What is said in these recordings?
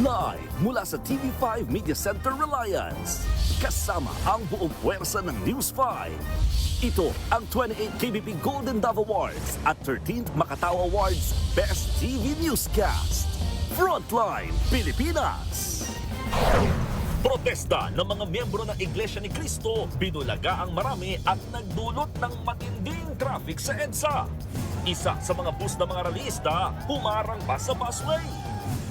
Live mula sa TV5 Media Center Reliance. Kasama ang buong puwersa ng News 5. Ito ang 28 KBP Golden Dove Awards at 13th Makatao Awards Best TV Newscast. Frontline Pilipinas. Protesta ng mga miyembro ng Iglesia ni Cristo, binulaga ang marami at nagdulot ng matinding traffic sa EDSA. Isa sa mga bus ng mga ralista, humarang pa sa busway.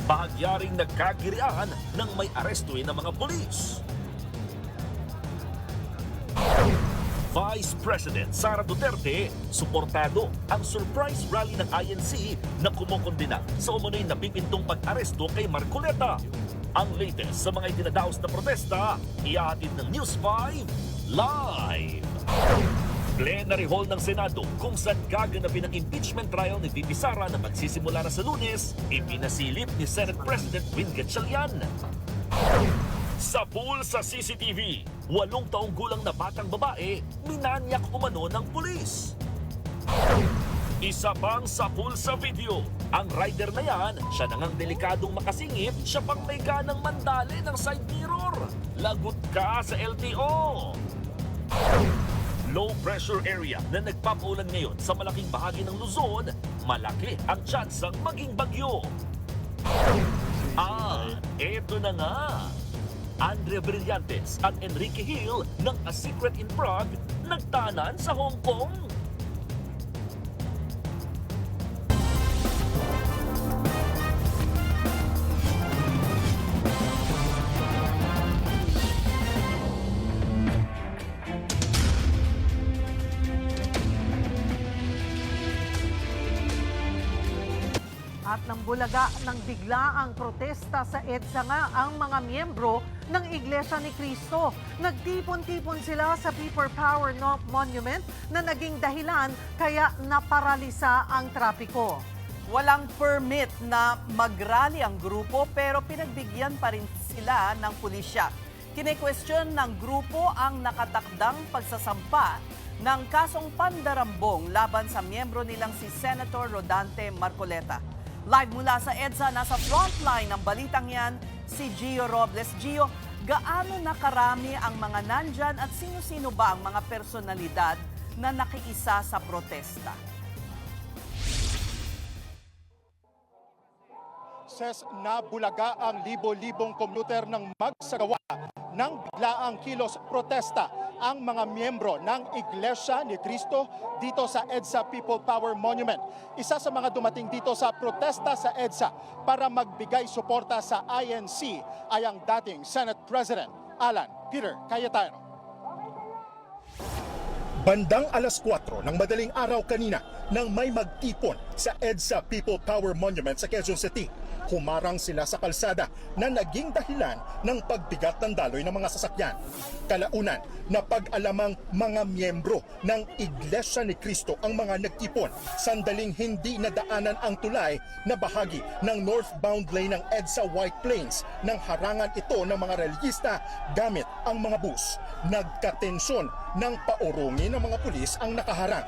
Bahagyaring nagkagirian ng may arestuin ng mga pulis. Vice President Sara Duterte, suportado ang surprise rally ng INC na kumukondena sa umunoy na pipintong pag-aresto kay Marcoleta. Ang latest sa mga itinadaos na protesta, ihahatid ng News 5 live. Plenary Hall ng Senado kung saan gaganapin ang impeachment trial ni VP Sara na magsisimula na sa Lunes, ipinasilip ni Senate President Win Gatchalian. Sa pool sa CCTV, 8 taong gulang na batang babae, minanyak umano ng pulis. Isa pang sa pool sa video, ang rider na yan, siya nang delikadong makasingit, siya pang may ganang mandali ng side mirror. Lagot ka sa LTO! Low pressure area na nagpapaulan ngayon sa malaking bahagi ng Luzon, malaki ang tsansang maging bagyo. Eto na nga. Andrea Brillantes at Enrique Hill ng A Secret in Prague nagtanan sa Hong Kong. At nang bulaga ng biglaang protesta sa EDSA nga ang mga miyembro ng Iglesia ni Cristo. Nagtipon-tipon sila sa People Power Monument na naging dahilan kaya naparalisa ang trapiko. Walang permit na mag-rally ang grupo pero pinagbigyan pa rin sila ng pulisya. Kine-question ng grupo ang nakatakdang pagsasampa ng kasong pandarambong laban sa miyembro nilang si Senator Rodante Marcoleta. Live mula sa EDSA, nasa frontline ng balitang yan, si Gio Robles. Gio, gaano nakarami ang mga nandyan at sino-sino ba ang mga personalidad na nakiisa sa protesta? Ses na bulaga ang libo-libong komuter ng magsagawa ng biglaang kilos protesta ang mga miyembro ng Iglesia ni Cristo dito sa EDSA People Power Monument. Isa sa mga dumating dito sa protesta sa EDSA para magbigay suporta sa INC ay ang dating Senate President Alan Peter Cayetano. Bandang alas 4 ng madaling araw kanina nang may magtipon sa EDSA People Power Monument sa Quezon City. Humarang sila sa kalsada na naging dahilan ng pagbigat ng daloy ng mga sasakyan. Kalaunan, napag-alamang mga miyembro ng Iglesia ni Cristo ang mga nagtipon. Sandaling hindi nadaanan ang tulay na bahagi ng northbound lane ng EDSA White Plains nang harangan ito ng mga reliyista gamit ang mga bus. Nagkatensyon nang paurungin ng mga pulis ang nakaharang.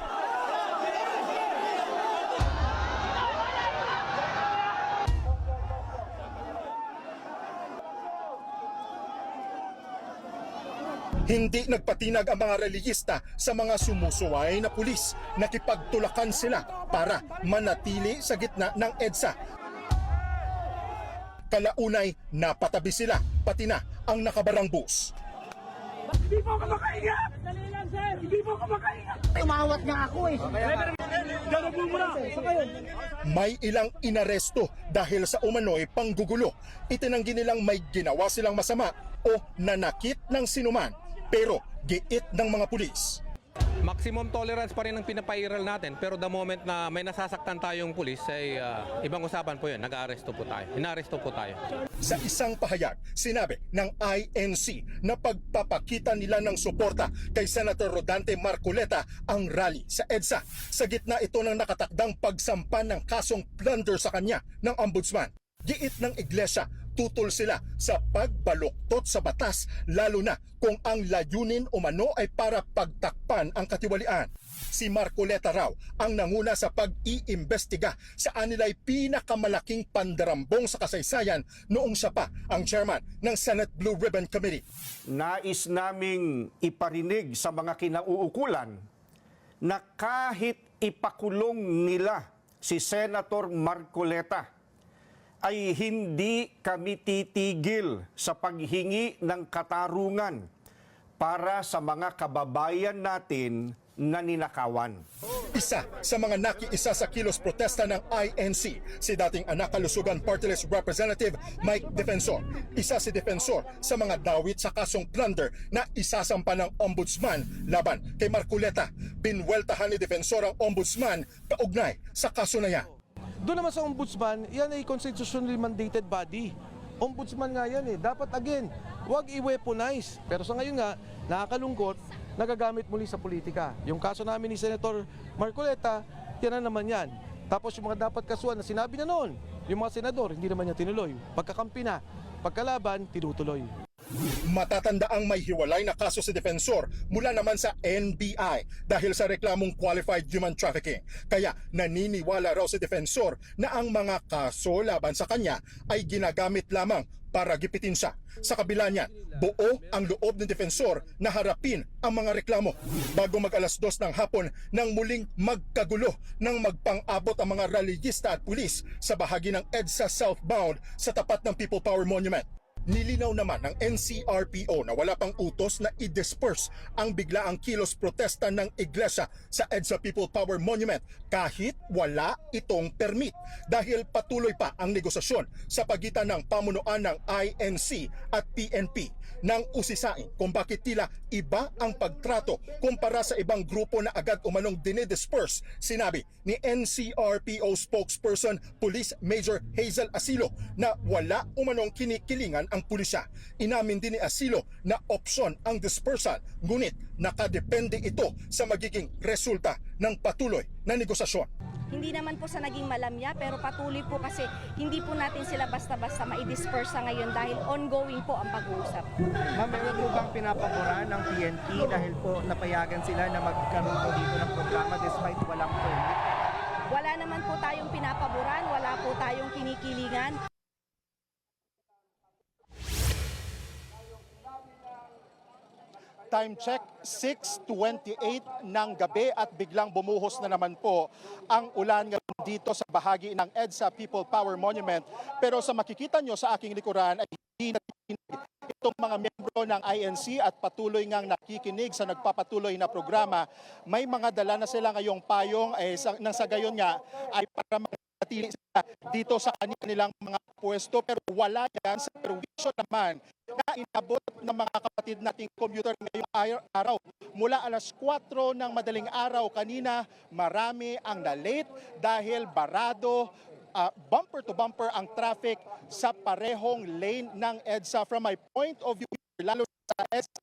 Hindi nagpatinag ang mga reliyista sa mga sumusuway na pulis. Nakipagtulakan sila para manatili sa gitna ng EDSA. Kalaunay, napatabi sila, pati na ang nakabarang bus. Hindi po ako makainga! Hindi po ako makainga! Tumawat nga ako eh. Ganun mo na! Sa kayo! May ilang inaresto dahil sa umano'y panggugulo. Itinanggi nilang may ginawa silang masama o nanakit ng sinuman. Pero giit ng mga pulis. Maximum tolerance pa rin ang pinapairal natin, pero the moment na may nasasaktan tayong pulis ay ibang usapan po yun, nag-aaresto po tayo, inaresto po tayo. Sa isang pahayag, sinabi ng INC na pagpapakita nila ng suporta kay Senator Rodante Marcoleta ang rally sa EDSA. Sa gitna ito ng nakatakdang pagsampan ng kasong plunder sa kanya ng ombudsman. Giit ng iglesia, tutol sila sa pagbaluktot sa batas, lalo na kung ang layunin umano ay para pagtakpan ang katiwalian. Si Marcoleta raw ang nanguna sa pag-iimbestiga sa anila'y pinakamalaking pandarambong sa kasaysayan noong siya pa ang chairman ng Senate Blue Ribbon Committee. Nais naming iparinig sa mga kinauukulan na kahit ipakulong nila si Senator Marcoleta, ay hindi kami titigil sa paghingi ng katarungan para sa mga kababayan natin na ninakawan. Isa sa mga nakiisa sa kilos protesta ng INC, si dating Anakalusugan Party List Representative Mike Defensor. Isa si Defensor sa mga dawit sa kasong plunder na isasampa ng Ombudsman laban kay Marcoleta. Binweltahan ni Defensor ang Ombudsman kaugnay sa kaso na yan. Doon naman sa ombudsman, yan ay constitutionally mandated body. Ombudsman nga yan eh. Dapat again, huwag i-weaponize. Pero sa ngayon nga, nakakalungkot, nagagamit muli sa politika. Yung kaso namin ni Senator Marcoleta, yan na naman yan. Tapos yung mga dapat kasuhan na sinabi na noon, yung mga senador, hindi naman niya tinuloy. Pagkakampi na, pagkalaban, tinutuloy. Matatanda ang may hiwalay na kaso si Defensor mula naman sa NBI dahil sa reklamong qualified human trafficking. Kaya naniniwala raw si Defensor na ang mga kaso laban sa kanya ay ginagamit lamang para gipitin siya. Sa kabila niya, buo ang loob ng Defensor na harapin ang mga reklamo. Bago mag alas 2 ng hapon nang muling magkagulo nang magpang-abot ang mga rallyista at pulis sa bahagi ng EDSA southbound sa tapat ng People Power Monument. Nilinaw naman ng NCRPO na wala pang utos na i-disperse ang biglaang kilos protesta ng iglesia sa EDSA People Power Monument kahit wala itong permit dahil patuloy pa ang negosasyon sa pagitan ng pamunuan ng INC at PNP nang usisain kung bakit tila iba ang pagtrato kumpara sa ibang grupo na agad umanong dinidisperse. Sinabi ni NCRPO spokesperson Police Major Hazel Asilo na wala umanong kinikilingan ang pulisya. Inamin din ni Asilo na opsyon ang dispersal, ngunit nakadepende ito sa magiging resulta ng patuloy na negosasyon. Hindi naman po sa naging malamya, pero patuloy po kasi hindi po natin sila basta-basta ma-disperse ngayon dahil ongoing po ang pag-uusap. Ma'am, meron po bang pinapaboran ng PNP dahil po napayagan sila na magkaroon po dito ng programa despite walang permit? Wala naman po tayong pinapaboran, wala po tayong kinikilingan. Time check, 6:28 ng gabi at biglang bumuhos na naman po ang ulan ngayon dito sa bahagi ng EDSA People Power Monument. Pero sa makikita nyo sa aking likuran ay hindi nakikinig itong mga miyembro ng INC at patuloy ngang nakikinig sa nagpapatuloy na programa. May mga dala na sila ngayong payong nang sa gayon nga ay para manatili sila dito sa kanilang mga pwesto, pero wala yan sa perwisyo naman na inabot ng mga kapatid nating commuter ngayong araw. Mula alas 4 ng madaling araw kanina, marami ang na-late dahil barado, bumper to bumper ang traffic sa parehong lane ng EDSA. From my point of view, lalo sa EDSA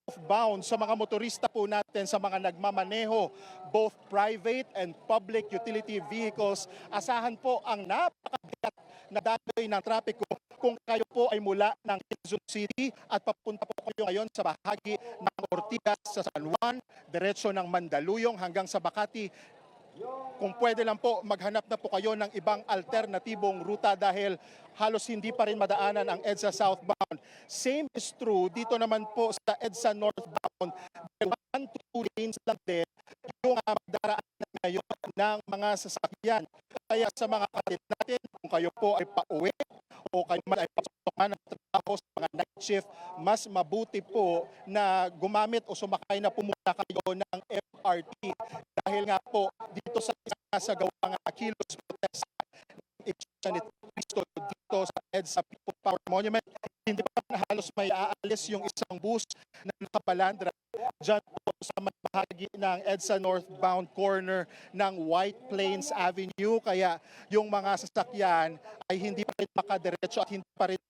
southbound, sa mga motorista po natin, sa mga nagmamaneho, both private and public utility vehicles, asahan po ang napakabigat na daloy ng trapiko kung kayo po ay mula ng Quezon City at papunta po kayo ngayon sa bahagi ng Ortigas sa San Juan, diretso ng Mandaluyong hanggang sa Makati. Kung pwede lang po, maghanap na po kayo ng ibang alternatibong ruta dahil halos hindi pa rin madaanan ang EDSA southbound. Same is true dito naman po sa EDSA northbound. 1 to 2 lanes lang din yung magdaraanan ngayon ng mga sasakyan. Kaya sa mga kapatid natin, kung kayo po ay pauwi o kayo man ay pasukan ng trabaho sa mga night shift, mas mabuti po na gumamit o sumakay na po muna kayo ng MRT. Dahil nga po dito sa gawang kilos protesta ng Iglesia ni Cristo dito sa EDSA People Power Monument, hindi pa halos may aalis yung isang bus na nakabalandra dyan po sa bahagi ng EDSA northbound corner ng White Plains Avenue. Kaya yung mga sasakyan ay hindi pa rin makadiretso at hindi pa rin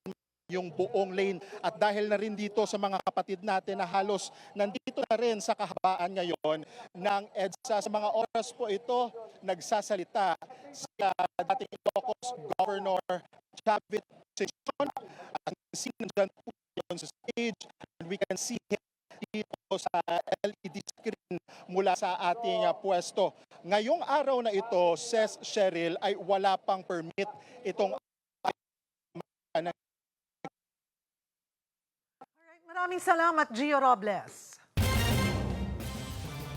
yung buong lane. At dahil na rin dito sa mga kapatid natin na halos nandito na rin sa kahabaan ngayon ng EDSA, sa mga oras po ito nagsasalita si dating Ilocos Governor Chavit At see nandyan po yun sa stage, and we can see him dito sa LED screen mula sa ating pwesto. Ngayong araw na ito, says Cheryl, ay wala pang permit itong Maraming salamat, Gio Robles.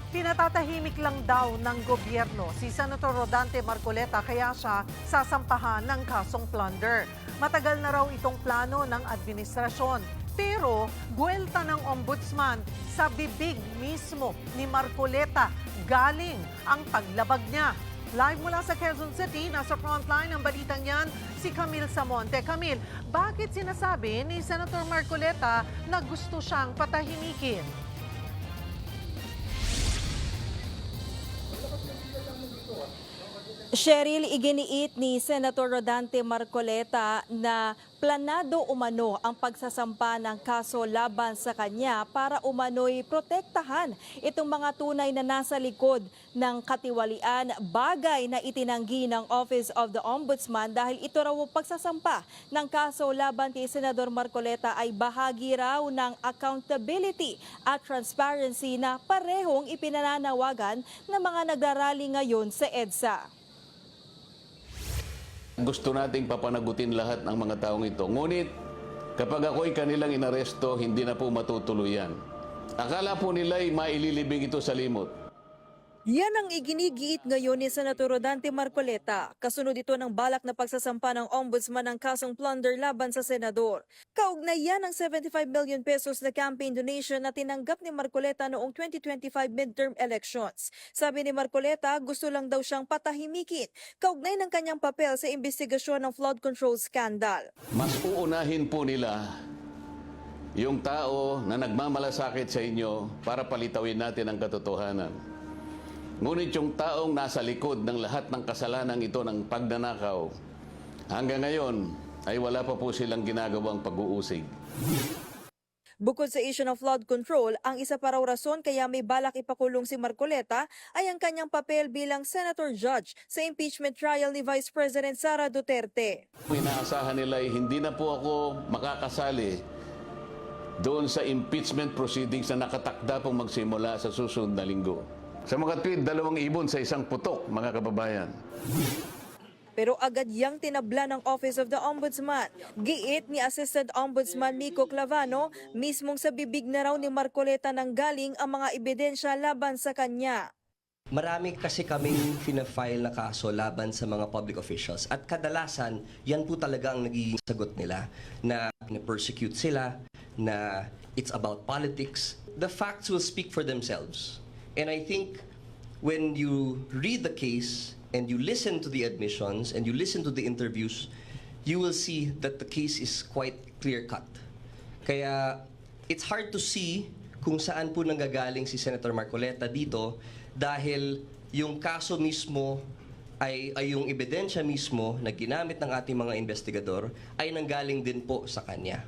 Pinatatahimik lang daw ng gobyerno si Senator Rodante Marcoleta kaya siya sasampahan ng kasong plunder. Matagal na raw itong plano ng administrasyon. Pero buwelta ng ombudsman sa bibig mismo ni Marcoleta galing ang paglabag niya. Live mula sa Quezon City, nasa frontline ng balitang yan, si Camille Samonte. Camille, bakit sinasabi ni Senator Marcoleta na gusto siyang patahimikin? Cheryl, iginiit ni Senator Rodante Marcoleta na planado umano ang pagsasampa ng kaso laban sa kanya para umano'y protektahan itong mga tunay na nasa likod ng katiwalian, bagay na itinanggi ng Office of the Ombudsman dahil ito raw pagsasampa ng kaso laban kay Senador Marcoleta ay bahagi raw ng accountability at transparency na parehong ipinananawagan ng mga nagrarally ngayon sa EDSA. Gusto nating papanagutin lahat ng mga taong ito. Ngunit kapag ako'y kanilang inaresto, hindi na po matutuluyan. Akala po nila'y maililibing ito sa limot. Yan ang iginigiit ngayon ni Senator Rodante Marcoleta. Kasunod ito ng balak na pagsasampa ng ombudsman ng kasong plunder laban sa senador. Kaugnay yan ang 75 million pesos na campaign donation na tinanggap ni Marcoleta noong 2025 midterm elections. Sabi ni Marcoleta, gusto lang daw siyang patahimikin kaugnay ng kanyang papel sa investigasyon ng flood control scandal. Mas uunahin po nila yung tao na nagmamalasakit sa inyo para palitawin natin ang katotohanan. Ngunit yung taong nasa likod ng lahat ng kasalanan ito ng pagnanakaw, hanggang ngayon ay wala pa po silang ginagawang pag-uusig. Bukod sa issue ng flood control, ang isa pa raw rason kaya may balak ipakulong si Marcoleta ay ang kanyang papel bilang Senator Judge sa impeachment trial ni Vice President Sara Duterte. Inaasahan nila ay hindi na po ako makakasali doon sa impeachment proceedings na nakatakda pong magsimula sa susunod na linggo. Sa mga tweet, 2 ibon sa isang putok, mga kababayan. Pero agad yang tinabla ng Office of the Ombudsman. Giit ni Assistant Ombudsman Miko Clavano, mismong sa bibig na raw ni Marcoleta nang galing ang mga ebidensya laban sa kanya. Marami kasi kaming fina-file na kaso laban sa mga public officials at kadalasan yan po talaga ang nagiging sagot nila na persecute sila, na it's about politics. The facts will speak for themselves. And I think when you read the case and you listen to the admissions and you listen to the interviews, you will see that the case is quite clear-cut. Kaya it's hard to see kung saan po nanggagaling si Senator Marcoleta dito dahil yung kaso mismo ay yung ebidensya mismo na ginamit ng ating mga investigador ay nanggaling din po sa kanya.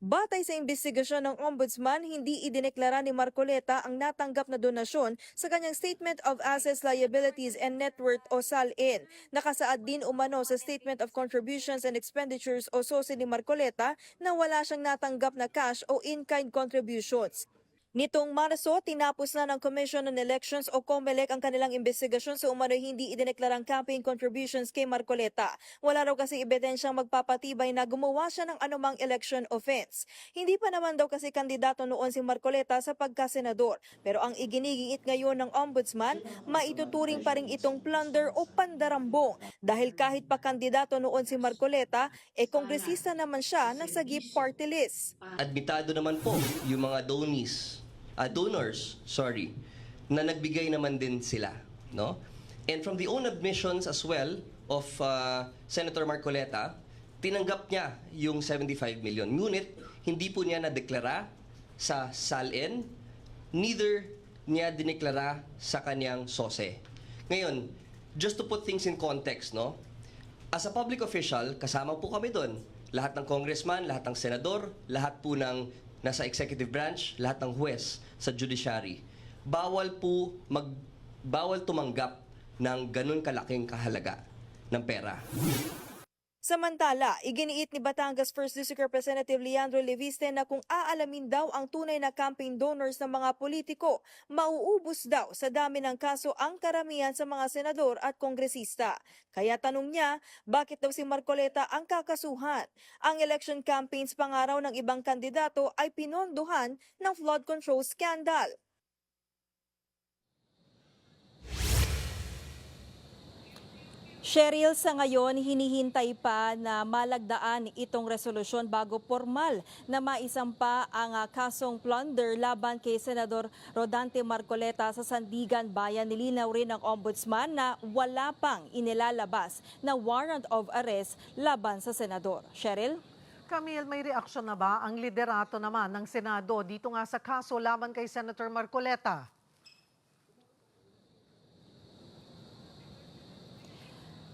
Batay sa investigasyon ng Ombudsman, hindi idineklara ni Marcoleta ang natanggap na donasyon sa kanyang Statement of Assets, Liabilities and Net Worth o SALN. Nakasaad din umano sa Statement of Contributions and Expenditures o SOSE ni Marcoleta na wala siyang natanggap na cash o in-kind contributions. Nitong Marso, tinapos na ng Commission on Elections o COMELEC ang kanilang investigasyon sa umano'y hindi idineklarang campaign contributions kay Marcoleta. Wala raw kasi ebidensyang magpapatibay na gumawa siya ng anumang election offense. Hindi pa naman daw kasi kandidato noon si Marcoleta sa pagkasenador. Pero ang iginigiit ngayon ng Ombudsman, maituturing pa rin itong plunder o pandarambong. Dahil kahit pa kandidato noon si Marcoleta, kongresista naman siya ng sagip party list. Admitado naman po yung mga donors, na nagbigay naman din sila, no? And from the own admissions as well of Senator Marcoleta, tinanggap niya yung 75 million. Ngunit hindi po niya nadeklara sa SALN, neither niya dineklara sa kanyang SOSE. Ngayon, just to put things in context, no? As a public official, kasama po kami doon. Lahat ng congressman, lahat ng senador, lahat po ng nasa executive branch, lahat ng huwes sa judiciary. Bawal tumanggap ng ganun kalaking kahalaga ng pera. Samantala, iginiit ni Batangas 1st District Representative Leandro Leviste na kung aalamin daw ang tunay na campaign donors ng mga politiko, mauubos daw sa dami ng kaso ang karamihan sa mga senador at kongresista. Kaya tanong niya, bakit daw si Marcoleta ang kakasuhan? Ang election campaigns pangaraw ng ibang kandidato ay pinondohan ng flood control scandal. Cheryl, sa ngayon, hinihintay pa na malagdaan itong resolusyon bago formal na maisampa ang kasong plunder laban kay Senador Rodante Marcoleta sa Sandigan Bayan. Nilinaw rin ng Ombudsman na wala pang inilalabas na warrant of arrest laban sa senador. Cheryl? Camille, may reaksyon na ba ang liderato naman ng Senado dito nga sa kaso laban kay Senator Marcoleta?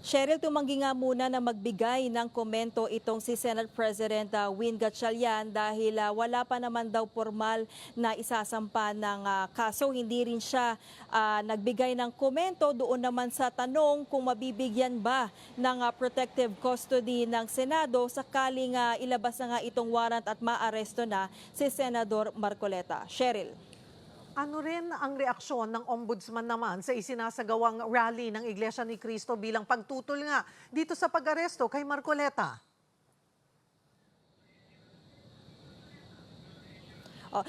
Cheryl, tumanggi nga muna na magbigay ng komento itong si Senate President Win Gatchalian dahil wala pa naman daw formal na isasampa ng kaso. Hindi rin siya nagbigay ng komento doon naman sa tanong kung mabibigyan ba ng protective custody ng Senado sakaling ilabas na nga itong warrant at maaresto na si Senador Marcoleta. Cheryl. Ano rin ang reaksyon ng Ombudsman naman sa isinasagawang rally ng Iglesia ni Cristo bilang pagtutol nga dito sa pag-aresto kay Marcoleta?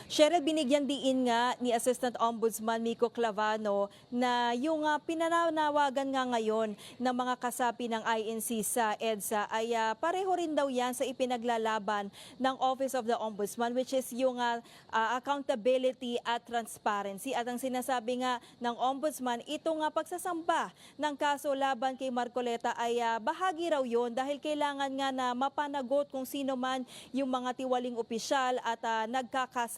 Cheryl, binigyan diin nga ni Assistant Ombudsman Miko Clavano na yung pinanawagan nga ngayon ng mga kasapi ng INC sa EDSA ay pareho rin daw yan sa ipinaglalaban ng Office of the Ombudsman, which is yung accountability at transparency. At ang sinasabi nga ng Ombudsman, itong pagsasamba ng kaso laban kay Marcoleta ay bahagi raw yun dahil kailangan nga na mapanagot kung sino man yung mga tiwaling opisyal at nagkakasala.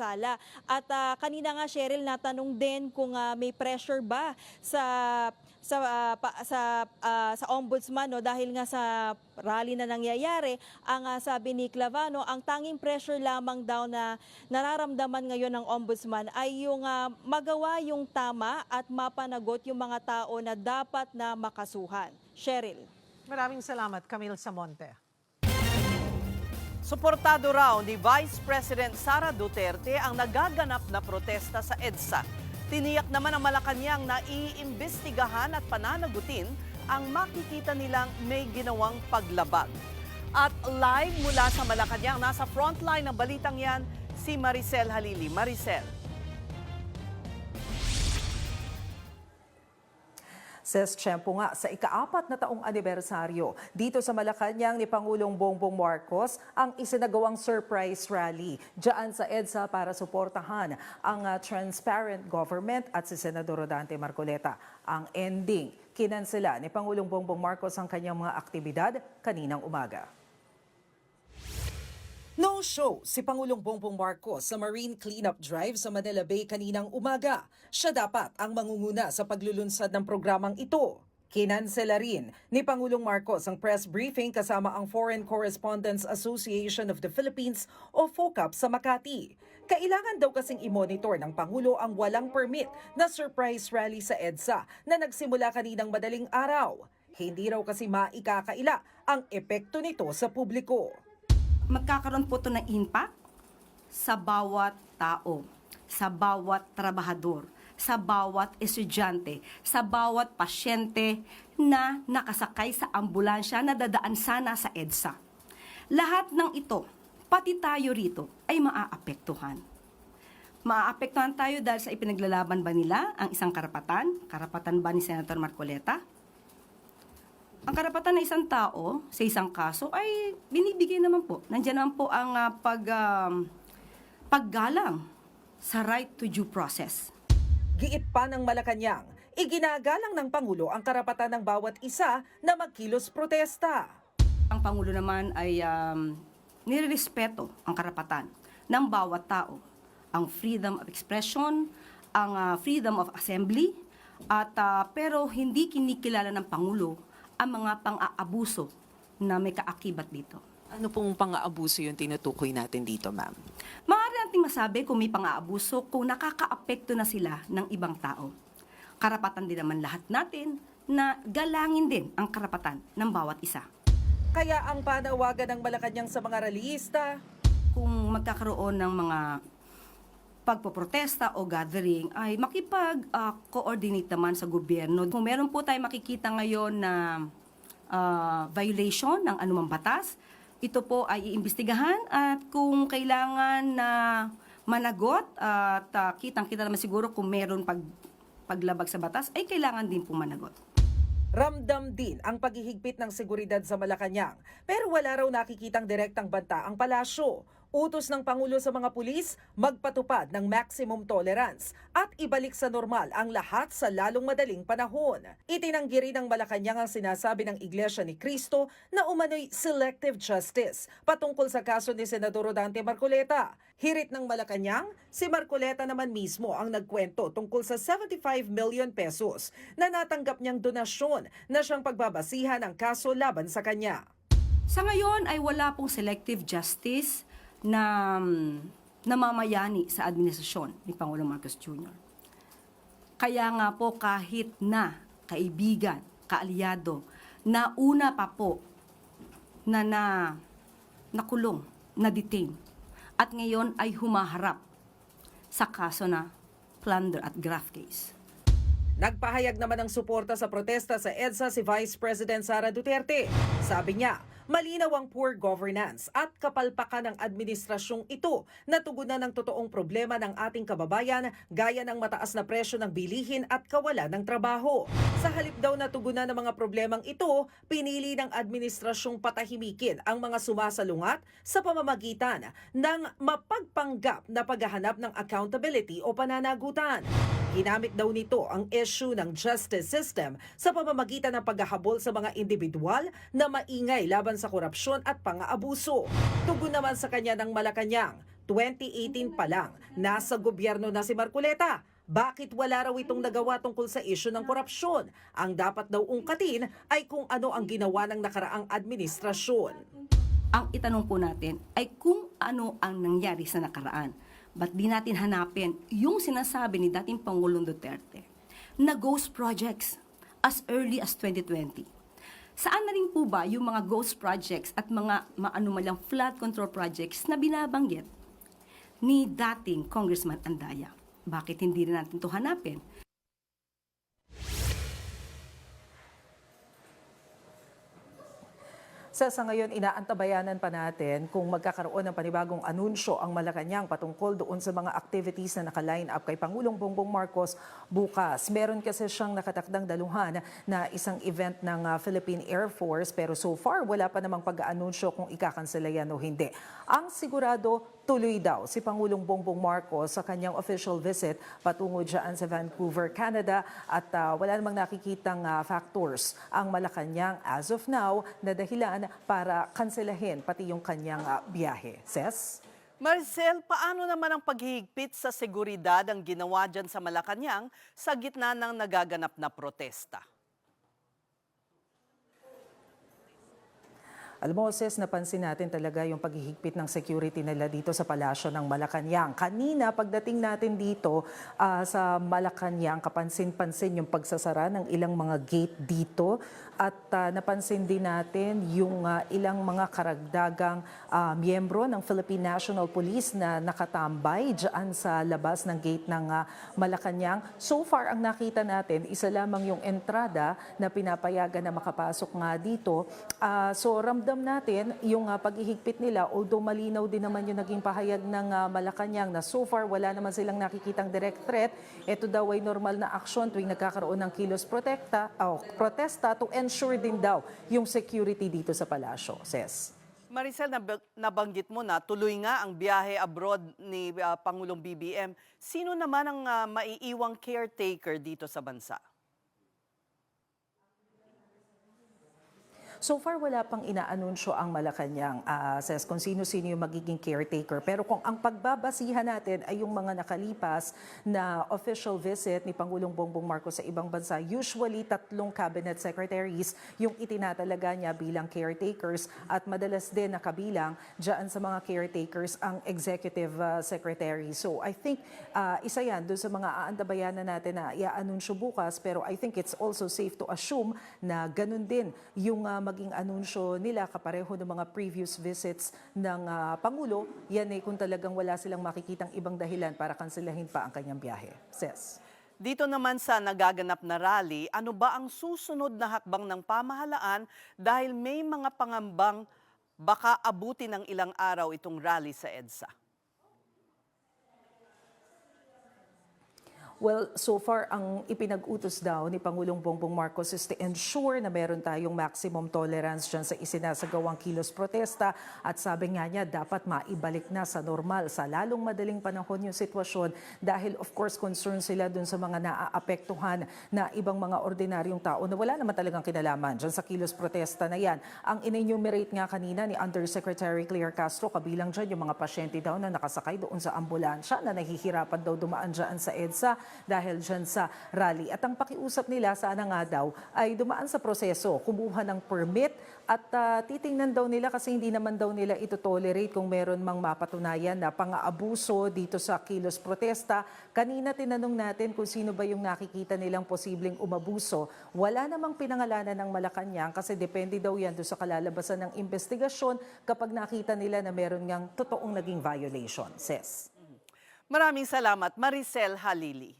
At kanina nga, Cheryl, natanong din kung may pressure ba sa Ombudsman, no, dahil nga sa rally na nangyayari. Ang sabi ni Clavano, ang tanging pressure lamang daw na nararamdaman ngayon ng Ombudsman ay yung magawa yung tama at mapanagot yung mga tao na dapat na makasuhan. Cheryl. Maraming salamat, Camille Samonte. Suportado raw ni Vice President Sara Duterte ang nagaganap na protesta sa EDSA. Tiniyak naman ng Malacanang na iimbestigahan at pananagutin ang makikita nilang may ginawang paglabag. At live mula sa Malacanang, nasa frontline ng balitang yan, si Maricel Halili. Maricel. Ses Tiyempo nga sa ika-4 na taong anibersaryo dito sa Malacanang ni Pangulong Bongbong Marcos ang isinagawang surprise rally diyan sa EDSA para suportahan ang transparent government at si Senador Rodante Marcoleta. Ang ending, kinansela ni Pangulong Bongbong Marcos ang kanyang mga aktibidad kaninang umaga. No-show si Pangulong Bongbong Marcos sa Marine Cleanup Drive sa Manila Bay kaninang umaga. Siya dapat ang mangunguna sa paglulunsad ng programang ito. Kinansela rin ni Pangulong Marcos ang press briefing kasama ang Foreign Correspondents Association of the Philippines o FOCAP sa Makati. Kailangan daw kasing i-monitor ng Pangulo ang walang permit na surprise rally sa EDSA na nagsimula kaninang madaling araw. Hindi raw kasi maikakaila ang epekto nito sa publiko. Magkakaroon po ito ng impact sa bawat tao, sa bawat trabahador, sa bawat estudyante, sa bawat pasyente na nakasakay sa ambulansya na dadaan sana sa EDSA. Lahat ng ito, pati tayo rito, ay maaapektuhan. Maaapektuhan tayo dahil sa ipinaglalaban ba nila ang isang karapatan? Karapatan ba ni Senator Marcoleta? Ang karapatan ng isang tao sa isang kaso ay binibigay naman po. Nandiyan naman po ang paggalang sa right to due process. Giit pa ng Malacanang, iginagalang ng Pangulo ang karapatan ng bawat isa na magkilos protesta. Ang Pangulo naman ay nirerespeto ang karapatan ng bawat tao. Ang freedom of expression, ang freedom of assembly, at pero hindi kinikilala ng Pangulo ang mga pang-aabuso na may kaakibat dito. Ano pong pang-aabuso yung tinutukoy natin dito, ma'am? Maaari natin masabi kung may pang-aabuso kung nakakaapekto na sila ng ibang tao. Karapatan din naman lahat natin na galangin din ang karapatan ng bawat isa. Kaya ang panawagan ng Malacanang sa mga rallyista, Kung magkakaroon ng mga pagpoprotesta o gathering, ay makipag-coordinate naman sa gobyerno. Kung meron po tayo makikita ngayon na violation ng anumang batas, ito po ay iimbestigahan at kung kailangan na managot at kitang-kita naman siguro kung meron paglabag sa batas, ay kailangan din po managot. ramdam din ang paghihigpit ng seguridad sa Malacanang. Pero wala raw nakikitang direktang banta ang palasyo. Utos ng Pangulo sa mga pulis, magpatupad ng maximum tolerance at ibalik sa normal ang lahat sa lalong madaling panahon. Itinanggi rin ng Malacanang ang sinasabi ng Iglesia ni Cristo na umano'y selective justice patungkol sa kaso ni Senador Rodante Marcoleta. Hirit ng Malacanang, si Marcoleta naman mismo ang nagkwento tungkol sa 75 million pesos na natanggap niyang donasyon na siyang pagbabasihan ng kaso laban sa kanya. Sa ngayon ay wala pong selective justice na namamayani sa administrasyon ni Pangulong Marcos Jr. Kaya nga po kahit na kaibigan, kaalyado, nauna pa po na nakulong, na-detain, at ngayon ay humaharap sa kaso na plunder at graft case. Nagpahayag naman ng suporta sa protesta sa EDSA si Vice President Sara Duterte. Sabi niya, malinaw ang poor governance at kapalpakan ng administrasyong ito na tugunan ng totoong problema ng ating kababayan gaya ng mataas na presyo ng bilihin at kawalan ng trabaho. Sa halip daw na tugunan ng mga problemang ito, pinili ng administrasyong patahimikin ang mga sumasalungat sa pamamagitan ng mapagpanggap na paghahanap ng accountability o pananagutan. Ginamit daw nito ang issue ng justice system sa pamamagitan ng paghahabol sa mga individual na maingay laban sa korupsyon at pang-aabuso. Tugon naman sa kanya ng Malacanang, 2018 pa lang, nasa gobyerno na si Marcoleta. Bakit wala raw itong nagawa tungkol sa issue ng korupsyon? Ang dapat daw ungkatin ay kung ano ang ginawa ng nakaraang administrasyon. Ang itanong po natin ay kung ano ang nangyari sa nakaraan. Ba't di natin hanapin yung sinasabi ni dating Pangulong Duterte na ghost projects as early as 2020? Saan na rin po ba yung mga ghost projects at mga maanumalyang flood control projects na binabanggit ni dating Congressman Andaya? Bakit hindi rin natin ito hanapin? Sa ngayon, inaantabayanan pa natin kung magkakaroon ng panibagong anunsyo ang Malacanang patungkol doon sa mga activities na naka-line up kay Pangulong Bongbong Marcos bukas. Meron kasi siyang nakatakdang daluhan na isang event ng Philippine Air Force pero so far wala pa namang pag-aanunsyo kung ikakansela yan o hindi. Ang sigurado, tuloy daw si Pangulong Bongbong Marcos sa kanyang official visit patungo dyan sa Vancouver, Canada at wala namang nakikitang factors ang Malacanang as of now na dahilan para kanselahin pati yung kanyang biyahe. Ses? Maricel, paano naman ang paghihigpit sa seguridad ang ginawa dyan sa Malacanang sa gitna ng nagaganap na protesta? Alam mo, Ses, napansin natin talaga yung paghihigpit ng security nila dito sa palasyo ng Malacanang. Kanina, pagdating natin dito sa Malacanang, kapansin-pansin yung pagsasara ng ilang mga gate dito at napansin din natin yung ilang mga karagdagang miyembro ng Philippine National Police na nakatambay dyan sa labas ng gate ng Malacanang. So far, ang nakita natin, isa lamang yung entrada na pinapayagan na makapasok nga dito. So ramdam natin yung paghihigpit nila, although malinaw din naman yung naging pahayag ng Malacanang na so far wala naman silang nakikitang direct threat. Ito daw ay normal na aksyon tuwing nagkakaroon ng kilos protesta to ensure din daw yung security dito sa palasyo. Ses? Maricel, nabanggit mo na tuloy nga ang biyahe abroad ni Pangulong BBM. Sino naman ang maiiwang caretaker dito sa bansa? So far, wala pang inaanunsyo ang Malacanang, Ses, kung sino-sino yung magiging caretaker. Pero kung ang pagbabasihan natin ay yung mga nakalipas na official visit ni Pangulong Bongbong Marcos sa ibang bansa, usually 3 cabinet secretaries yung itinatalaga niya bilang caretakers at madalas din nakabilang dyan sa mga caretakers ang executive secretary. So I think isa yan doon sa mga aantabayanan natin na i-anunsyo bukas, pero I think it's also safe to assume na ganun din yung maging anunsyo nila kapareho ng mga previous visits ng Pangulo, yan ay kung talagang wala silang makikitang ibang dahilan para kanselahin pa ang kanyang biyahe. Ses. Dito naman sa nagaganap na rally, ano ba ang susunod na hakbang ng pamahalaan dahil may mga pangambang baka abuti ng ilang araw itong rally sa EDSA? Well, so far, ang ipinag-utos daw ni Pangulong Bongbong Marcos is to ensure na meron tayong maximum tolerance dyan sa isinasagawang kilos protesta. At sabi nga niya, dapat maibalik na sa normal sa lalong madaling panahon yung sitwasyon dahil of course concerned sila dun sa mga naaapektuhan na ibang mga ordinaryong tao na wala naman talagang kinalaman dyan sa kilos protesta na yan. Ang in-enumerate nga kanina ni Undersecretary Claire Castro, kabilang dyan yung mga pasyente daw na nakasakay doon sa ambulansya na nahihirapan daw dumaan dyan sa EDSA dahil dyan sa rally. At ang pakiusap nila sana nga daw ay dumaan sa proseso, kumuha ng permit at titingnan daw nila kasi hindi naman daw nila ito tolerate kung meron mang mapatunayan na pang-aabuso dito sa kilos protesta. Kanina tinanong natin kung sino ba yung nakikita nilang posibleng umabuso. Wala namang pinangalanan ng Malacanang kasi depende daw yan doon sa kalalabasan ng investigasyon kapag nakita nila na meron ngang totoong naging violation. Ses. Maraming salamat, Maricel Halili.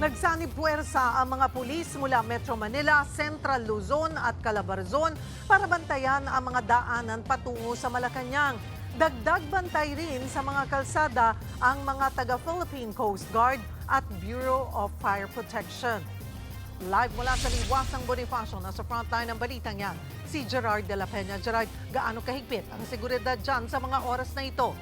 Nagsanib puwersa ang mga pulis mula Metro Manila, Central Luzon at Calabarzon para bantayan ang mga daanan patungo sa Malacanang. Dagdag bantay rin sa mga kalsada ang mga taga-Philippine Coast Guard at Bureau of Fire Protection. Live mula sa Liwasang Bonifacio, nasa frontline ng balitang yan, si Gerard de la Peña. Gerard, gaano kahigpit ang seguridad dyan sa mga oras na ito?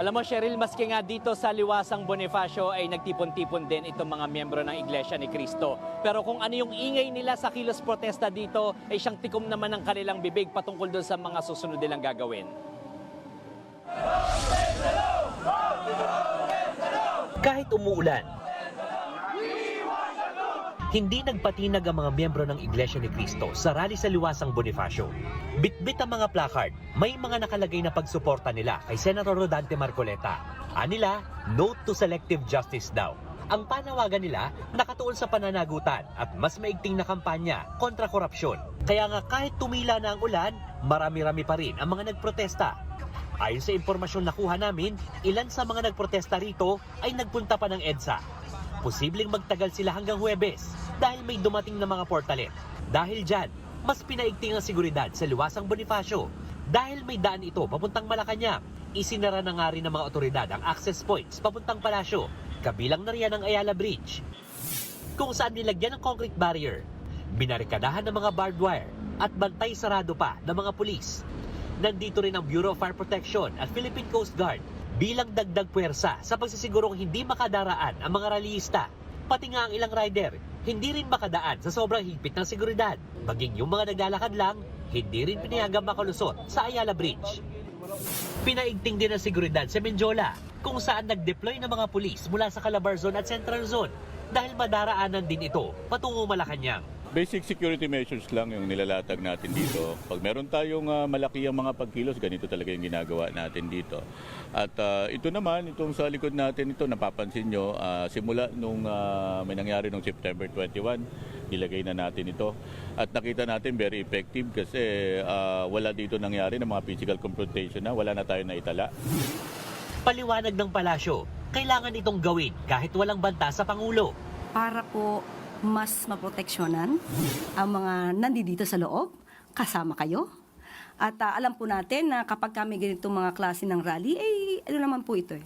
Alam mo, Cheryl, maski nga dito sa Liwasang Bonifacio ay nagtipon-tipon din itong mga miyembro ng Iglesia ni Cristo. Pero kung ano yung ingay nila sa kilos protesta dito, ay siyang tikom naman ng kanilang bibig patungkol doon sa mga susunod nilang gagawin. Kahit umuulan, hindi nagpatinag ang mga miyembro ng Iglesia ni Cristo sa rally sa Liwasang Bonifacio. Bitbit ang mga placard, may mga nakalagay na pagsuporta nila kay Senator Rodante Marcoleta. Anila, note to selective justice daw. Ang panawagan nila nakatuon sa pananagutan at mas maigting na kampanya kontra korupsyon. Kaya nga kahit tumila na ang ulan, marami-rami pa rin ang mga nagprotesta. Ayon sa impormasyon nakuha namin, ilan sa mga nagprotesta rito ay nagpunta pa ng EDSA. Posibleng magtagal sila hanggang Huwebes dahil may dumating na mga portalet. Dahil dyan, mas pinaigting ang seguridad sa Liwasang Bonifacio. Dahil may daan ito papuntang Malacanang, isinara na nga rin ng mga otoridad ang access points papuntang palasyo, kabilang na riyan ang Ayala Bridge, kung saan nilagyan ng concrete barrier, binarikadahan ng mga barbed wire at bantay sarado pa ng mga pulis. Nandito rin ang Bureau of Fire Protection at Philippine Coast Guard bilang dagdag puwersa sa pagsisigurong hindi makadaraan ang mga rallyista. Pati nga ang ilang rider, hindi rin makadaan sa sobrang higpit ng seguridad. Maging yung mga naglalakad lang, hindi rin pinayagang makalusot sa Ayala Bridge. Pinaigting din ang seguridad sa Menjola, kung saan nag-deploy ng mga pulis mula sa Calabarzon at Central Zone dahil madaraanan din ito patungo Malacanang. Basic security measures lang yung nilalatag natin dito. Pag meron tayong malaki ang mga pagkilos, ganito talaga yung ginagawa natin dito. At ito naman, itong sa likod natin ito, napapansin nyo, simula nung may nangyari noong September 21, nilagay na natin ito. At nakita natin very effective kasi wala dito nangyari ng mga physical confrontation na, wala na tayo na itala. Paliwanag ng palasyo, kailangan itong gawin kahit walang banta sa Pangulo. Para po mas maproteksyonan ang mga nandito sa loob, kasama kayo. At alam po natin na kapag kami ganitong mga klase ng rally, ano naman po ito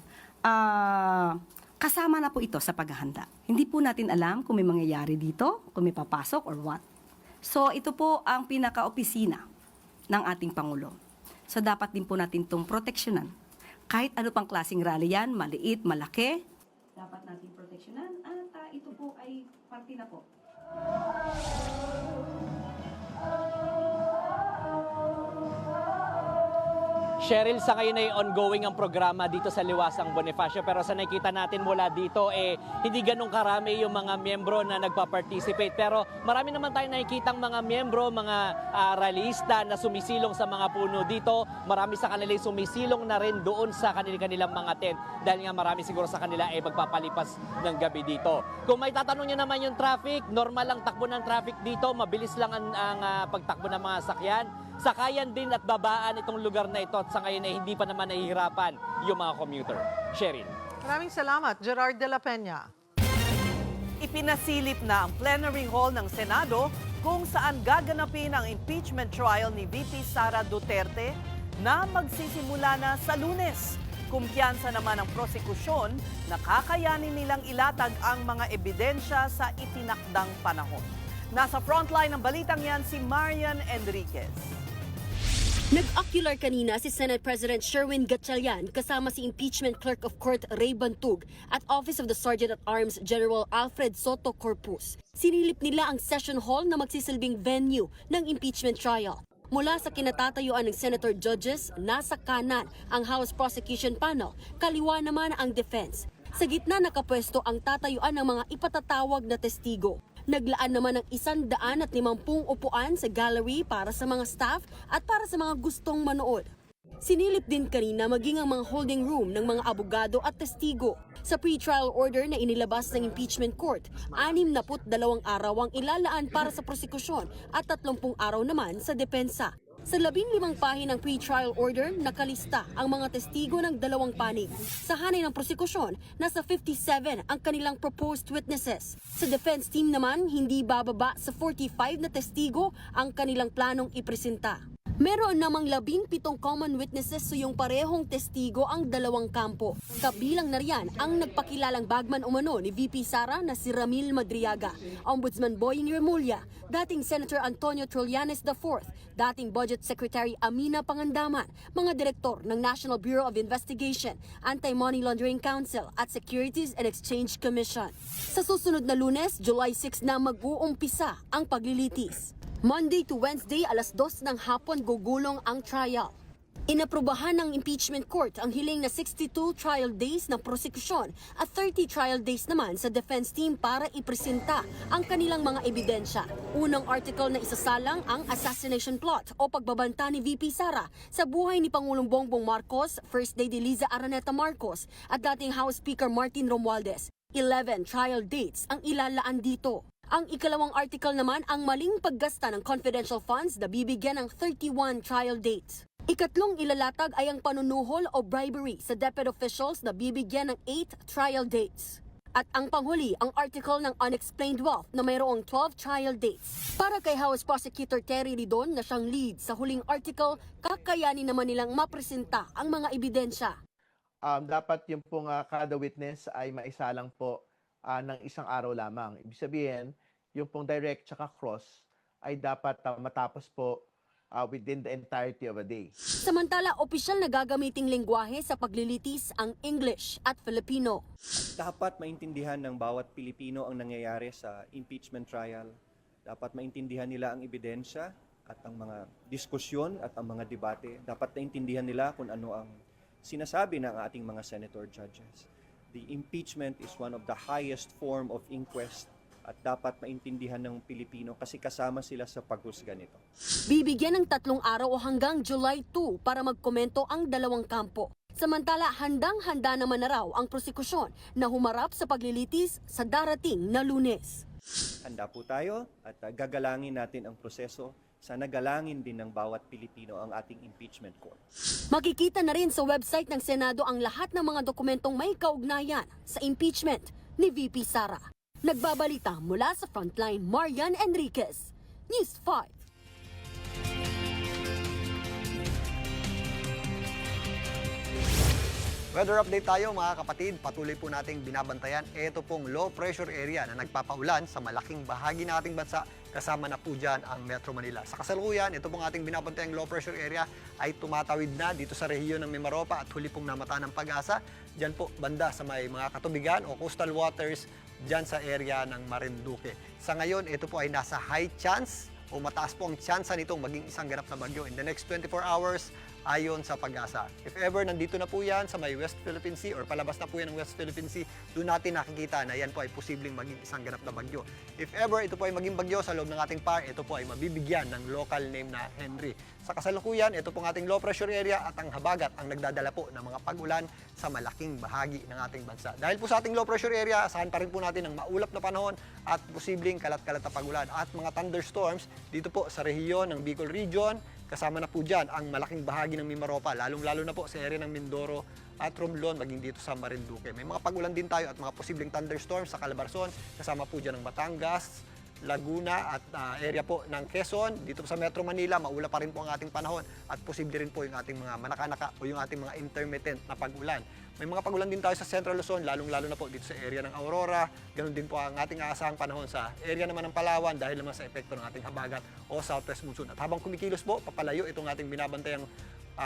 kasama na po ito sa paghahanda. Hindi po natin alam kung may mangyayari dito, kung may papasok or what. So ito po ang pinaka-opisina ng ating Pangulo. So dapat din po natin itong proteksyonan. Kahit ano pang klaseng rally yan, maliit, malaki, dapat natin proteksyonan at ito po ay parte na po. Cheryl, sa ngayon ay ongoing ang programa dito sa Liwasang Bonifacio, pero sa nakita natin mula dito hindi ganun karami yung mga miyembro na nagpa-participate. Pero marami naman tayong nakikitang mga miyembro, mga rallyista na sumisilong sa mga puno dito. Marami sa kanila sumisilong na rin doon sa kanilang mga tent dahil nga marami siguro sa kanila magpapalipas ng gabi dito. Kung may tatanong nyo naman yung traffic, normal lang takbo ng traffic dito, mabilis lang ang pagtakbo ng mga sakyan. Sakayan din at babaan itong lugar na ito at sa ngayon hindi pa naman nahihirapan yung mga commuter. Sheryl. Maraming salamat, Gerard de la Peña. Ipinasilip na ang plenary hall ng Senado kung saan gaganapin ang impeachment trial ni VP Sara Duterte na magsisimula na sa Lunes. Kumpiyansa naman ang prosekusyon na kakayanin nilang ilatag ang mga ebidensya sa itinakdang panahon. Nasa frontline ng balitang yan si Marian Enriquez. Nag-ocular kanina si Senate President Sherwin Gatchalian kasama si Impeachment Clerk of Court Ray Bantug at Office of the Sergeant-at-Arms General Alfred Soto Corpus. Sinilip nila ang session hall na magsisilbing venue ng impeachment trial. Mula sa kinatatayuan ng Senator Judges, nasa kanan ang House Prosecution Panel, kaliwa naman ang defense. Sa gitna nakapwesto ang tatayuan ng mga ipatatawag na testigo. Naglaan naman ng 150 upuan sa gallery para sa mga staff at para sa mga gustong manood. Sinilip din kanina maging ang mga holding room ng mga abogado at testigo. Sa pre-trial order na inilabas ng impeachment court, 62 araw ang ilalaan para sa prosekusyon at 30 araw naman sa depensa. Sa 15 pahinang pre-trial order, nakalista ang mga testigo ng 2 panig. Sa hanay ng prosekusyon, nasa 57 ang kanilang proposed witnesses. Sa defense team naman, hindi bababa sa 45 na testigo ang kanilang planong ipresenta. Meron namang 17 common witnesses sa yung parehong testigo ang 2 kampo. Kabilang na riyan ang nagpakilalang bagman umano ni VP Sara na si Ramil Madriaga, Ombudsman Boying Remulla, dating Senator Antonio Trillanes IV, dating Budget Secretary Amina Pangandaman, mga direktor ng National Bureau of Investigation, Anti-Money Laundering Council at Securities and Exchange Commission. Sa susunod na Lunes, July 6 na mag-uumpisa ang paglilitis. Monday to Wednesday, alas 2 ng hapon gugulong ang trial. Inaprubahan ng impeachment court ang hiling na 62 trial days ng prosekusyon at 30 trial days naman sa defense team para ipresenta ang kanilang mga ebidensya. Unang article na isasalang ang assassination plot o pagbabanta ni VP Sara sa buhay ni Pangulong Bongbong Marcos, First Lady Liza Araneta Marcos at dating House Speaker Martin Romualdez. 11 trial dates ang ilalaan dito. Ang ikalawang article naman ang maling paggasta ng confidential funds na bibigyan ng 31 trial dates. Ikatlong ilalatag ay ang panunuhol o bribery sa DepEd officials na bibigyan ng 8 trial dates. At ang panghuli, ang article ng unexplained wealth na mayroong 12 trial dates. Para kay House Prosecutor Terry Ridon na siyang lead sa huling article, kakayanin naman nilang mapresenta ang mga ebidensya. Dapat yung pong kada witness ay maisalang po ng isang araw lamang. Ibig sabihin, yung pong direct tsaka cross ay dapat matapos po within the entirety of a day. Samantala, opisyal na gagamiting lengguwahe sa paglilitis ang English at Filipino. Dapat maintindihan ng bawat Pilipino ang nangyayari sa impeachment trial. Dapat maintindihan nila ang ebidensya at ang mga diskusyon at ang mga debate. Dapat maintindihan nila kung ano ang sinasabi ng ating mga senator judges. The impeachment is one of the highest form of inquest at dapat maintindihan ng Pilipino kasi kasama sila sa paghusga nito. Bibigyan ng 3 araw o hanggang July 2 para magkomento ang 2 kampo. Samantala, handang-handa naman na raw ang prosekusyon na humarap sa paglilitis sa darating na Lunes. Handa po tayo at gagalangin natin ang proseso. Sana galangin din ng bawat Pilipino ang ating impeachment court. Makikita na rin sa website ng Senado ang lahat ng mga dokumentong may kaugnayan sa impeachment ni VP Sara. Nagbabalita mula sa Frontline, Marian Enriquez, News 5. Weather update tayo mga kapatid, patuloy po nating binabantayan ito pong low pressure area na nagpapaulan sa malaking bahagi ng ating bansa, kasama na po dyan ang Metro Manila. Sa kasalukuyan, ito pong ating binabantayang low pressure area ay tumatawid na dito sa rehiyon ng Mimaropa at huli pong namata ng Pag-asa, dyan po banda sa may mga katubigan o coastal waters dyan sa area ng Marinduque. Sa ngayon, ito po ay nasa high chance o mataas po ang tsansa nitong maging isang ganap na bagyo. In the next 24 hours, ayon sa Pag-asa. If ever nandito na po yan sa may West Philippine Sea or palabas na po yan ng West Philippine Sea, doon natin nakikita na yan po ay posibleng maging isang ganap na bagyo. If ever ito po ay maging bagyo sa loob ng ating PAR, ito po ay mabibigyan ng local name na Henry. Sa kasalukuyan, ito pong ating low pressure area at ang habagat ang nagdadala po ng mga pag-ulan sa malaking bahagi ng ating bansa. Dahil po sa ating low pressure area, asahan pa rin po natin ng maulap na panahon at posibleng kalat-kalat na pag-ulan at mga thunderstorms dito po sa rehiyon ng Bicol Region. Kasama na po dyan ang malaking bahagi ng Mimaropa, lalong-lalo na po sa area ng Mindoro at Romblon, maging dito sa Marinduque. May mga pag-ulan din tayo at mga posibleng thunderstorms sa Calabarzon, kasama po dyan ng Batangas, Laguna at area po ng Quezon. Dito sa Metro Manila, maula pa rin po ang ating panahon at posible rin po yung ating mga manakanaka o yung ating mga intermittent na pag-ulan. May mga pag-ulan din tayo sa Central Luzon, lalong-lalo na po dito sa area ng Aurora. Ganun din po ang ating aasahang panahon sa area naman ng Palawan dahil naman sa epekto ng ating habagat o southwest monsoon. At habang kumikilos po, papalayo itong ating binabantayang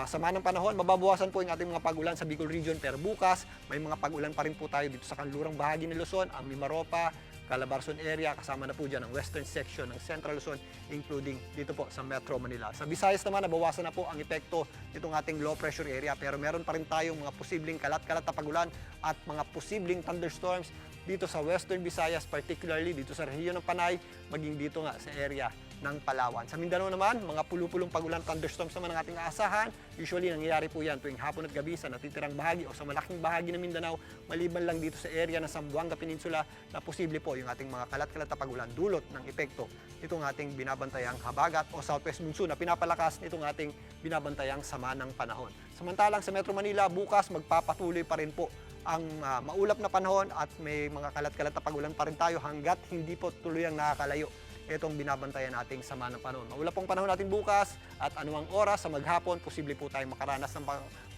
sama ng panahon, mababawasan po yung ating mga pag-ulan sa Bicol Region. Pero bukas, may mga pag-ulan pa rin po tayo dito sa kanlurang bahagi ng Luzon, ang Mimaropa, Calabarzon area, kasama na po dyan ang western section ng Central Luzon, including dito po sa Metro Manila. Sa Visayas naman, nabawasan na po ang epekto nitong ating low pressure area, pero meron pa rin tayong mga posibleng kalat-kalat na pagulan at mga posibleng thunderstorms dito sa Western Visayas, particularly dito sa rehiyon ng Panay, maging dito nga sa area ng Palawan. Sa Mindanao naman, mga pulupulong pagulan, thunderstorms naman ang ating aasahan. Usually, nangyayari po yan tuwing hapon at gabi sa natitirang bahagi o sa malaking bahagi ng Mindanao, maliban lang dito sa area ng Zamboanga Peninsula na posible po yung ating mga kalat-kalat na pagulan dulot ng epekto nitong ating binabantayang habagat o southwest monsoon na pinapalakas nitong ating binabantayang sama ng panahon. Samantalang sa Metro Manila, bukas magpapatuloy pa rin po ang maulap na panahon at may mga kalat-kalat na pagulan pa rin tayo hanggat hindi po tuluyang nakakalayo itong binabantayan nating sama ng panahon. Maulap pong panahon natin bukas at anumang oras sa maghapon, posible po tayong makaranas ng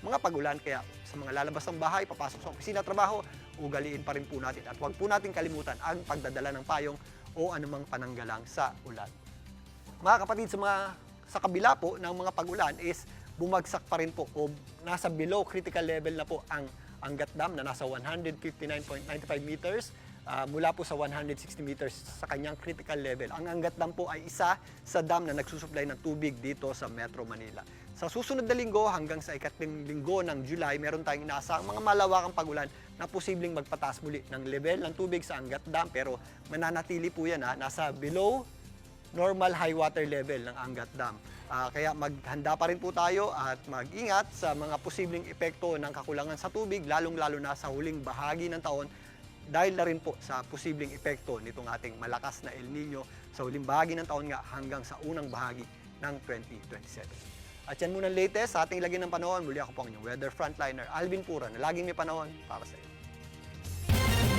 mga pagulan. Kaya sa mga lalabas ng bahay, papasok sa opisina, trabaho, ugaliin pa rin po natin. At huwag po natin kalimutan ang pagdadala ng payong o anumang pananggalang sa ulan. Mga kapatid, sa kabila po ng mga pagulan is bumagsak pa rin po o nasa below critical level na po ang Angat Dam na nasa 159.95 meters. Mula po sa 160 meters sa kanyang critical level. Ang Angat Dam po ay isa sa dam na nagsusupply ng tubig dito sa Metro Manila. Sa susunod na linggo hanggang sa ikatlong linggo ng July, meron tayong inaasahang mga malawakang pagulan na posibleng magpataas muli ng level ng tubig sa Angat Dam. Pero mananatili po yan, nasa below normal high water level ng Angat Dam. Kaya maghanda pa rin po tayo at mag-ingat sa mga posibleng epekto ng kakulangan sa tubig, lalong-lalo na sa huling bahagi ng taon, dahil na rin po sa posibleng epekto nitong ating malakas na El Nino sa huling bahagi ng taon nga hanggang sa unang bahagi ng 2027. At yan muna ang latest sa ating lagyan ng panahon. Muli ako po ang inyong weather frontliner, Alvin Pura, na laging may panahon para sa iyo.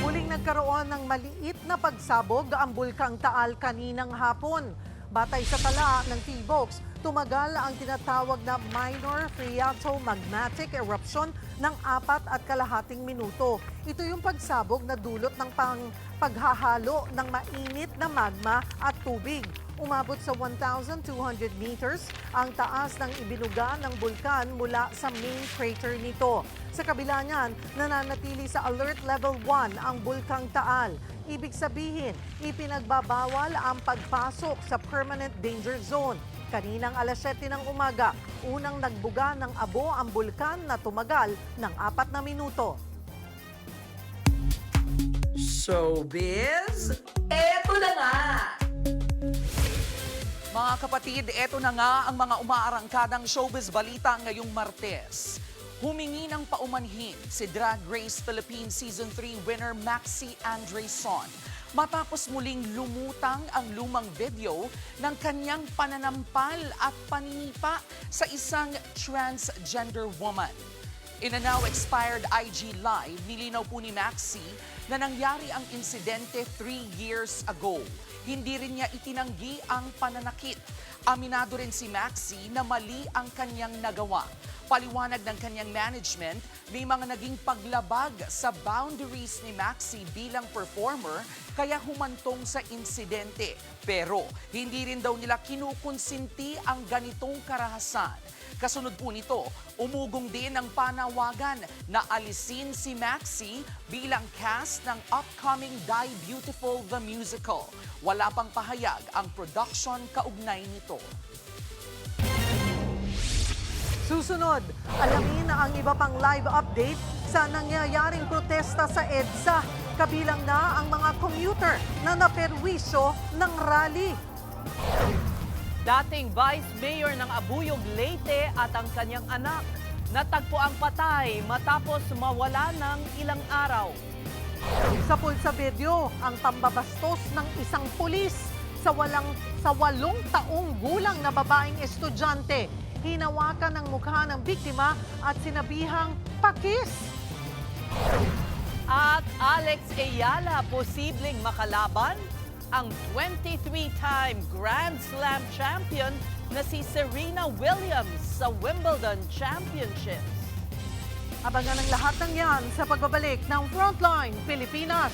Muling nagkaroon ng maliit na pagsabog ang Bulkang Taal kaninang hapon. Batay sa tala ng PHIVOLCS, tumagal ang tinatawag na minor phreatomagmatic eruption ng 4.5 minuto. Ito yung pagsabog na dulot ng paghahalo ng mainit na magma at tubig. Umabot sa 1,200 meters ang taas ng ibinuga ng bulkan mula sa main crater nito. Sa kabila niyan, nananatili sa Alert Level 1 ang Bulkang Taal. Ibig sabihin, ipinagbabawal ang pagpasok sa Permanent Danger Zone. Kaninang alas 7 ng umaga, unang nagbuga ng abo ang bulkan na tumagal ng 4 na minuto. Showbiz, eto na nga! Mga kapatid, eto na nga ang mga umaarangkadang showbiz balita ngayong Martes. Humingi ng paumanhin si Drag Race Philippines Season 3 winner Maxi Andreson matapos muling lumutang ang lumang video ng kanyang pananampal at paninipa sa isang transgender woman. In a now expired IG Live, nilinaw po ni Maxi na nangyari ang insidente 3 years ago. Hindi rin niya itinanggi ang pananakit. Aminado rin si Maxi na mali ang kanyang nagawa. Paliwanag ng kanyang management, may mga naging paglabag sa boundaries ni Maxi bilang performer kaya humantong sa insidente. Pero hindi rin daw nila kinukonsinti ang ganitong karahasan. Kasunod po nito, umugong din ang panawagan na alisin si Maxi bilang cast ng upcoming Die Beautiful the Musical. Wala pang pahayag ang production kaugnay nito. Susunod, alamin na ang iba pang live update sa nangyayaring protesta sa EDSA. Kabilang na ang mga commuter na naperwisyo ng rally. Dating Vice Mayor ng Abuyog, Leyte at ang kanyang anak natagpo ang patay matapos mawala ng ilang araw. Sa pulsa video, ang pambabastos ng isang pulis sa 8 taong gulang na babaeng estudyante. Hinawakan ng mukha ng biktima at sinabihang pakis. At Alex Ayala posibleng makalaban ang 23-time Grand Slam champion na si Serena Williams sa Wimbledon Championships. Abangan ang lahat ng yan sa pagbabalik ng Frontline Pilipinas.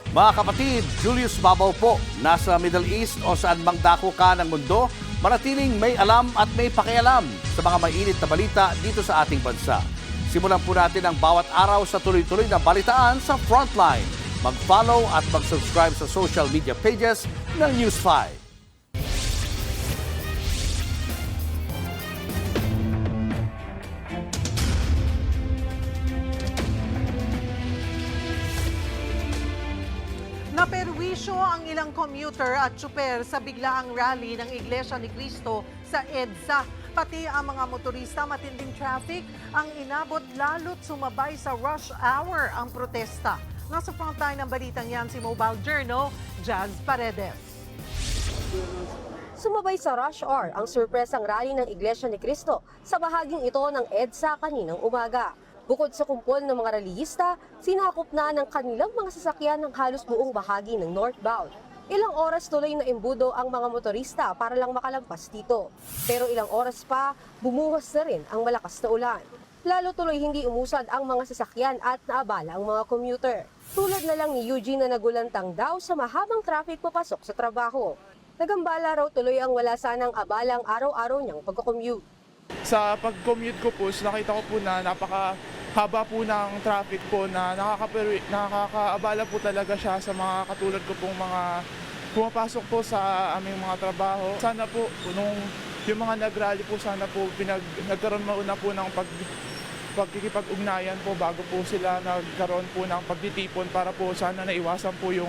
Mga kapatid, Julius Babaw po. Nasa Middle East o saan mang dako ka ng mundo, manatiling may alam at may pakialam sa mga mainit na balita dito sa ating bansa. Simulan po natin ang bawat araw sa tuloy-tuloy na balitaan sa Frontline. Mag-follow at mag-subscribe sa social media pages ng News 5. Naperwisyo ang ilang commuter at tsuper sa biglaang rally ng Iglesia ni Cristo sa EDSA. Pati ang mga motorista matinding traffic ang inabot lalo't sumabay sa rush hour ang protesta. Nasa frontline ng balitang yan si Mobile Journal, Jazz Paredes. Sumabay sa rush hour ang surpresang rally ng Iglesia ni Cristo sa bahaging ito ng EDSA kaninang umaga. Bukod sa kumpol ng mga reliyista, sinakop na ng kanilang mga sasakyan ng halos buong bahagi ng northbound. Ilang oras tuloy na imbudo ang mga motorista para lang makalampas dito. Pero ilang oras pa, bumuhos na rin ang malakas na ulan. Lalo tuloy hindi umusad ang mga sasakyan at naabala ang mga commuter. Tulad na lang ni Eugene na nagulantang daw sa mahabang traffic papasok sa trabaho. Nagambala raw tuloy ang wala sanang abalang araw-araw niyang pagkakommute. Sa pag-commute ko po, nakita ko po na napakahaba po ng traffic po na nakakaabala po talaga siya sa mga katulad ko pong mga pumapasok po sa aming mga trabaho. Sana po, yung mga nag-rally po, sana po nagkaroon mauna po ng pagkikipag-ugnayan po bago po sila nagkaroon po ng pagtitipon para po sana naiwasan po yung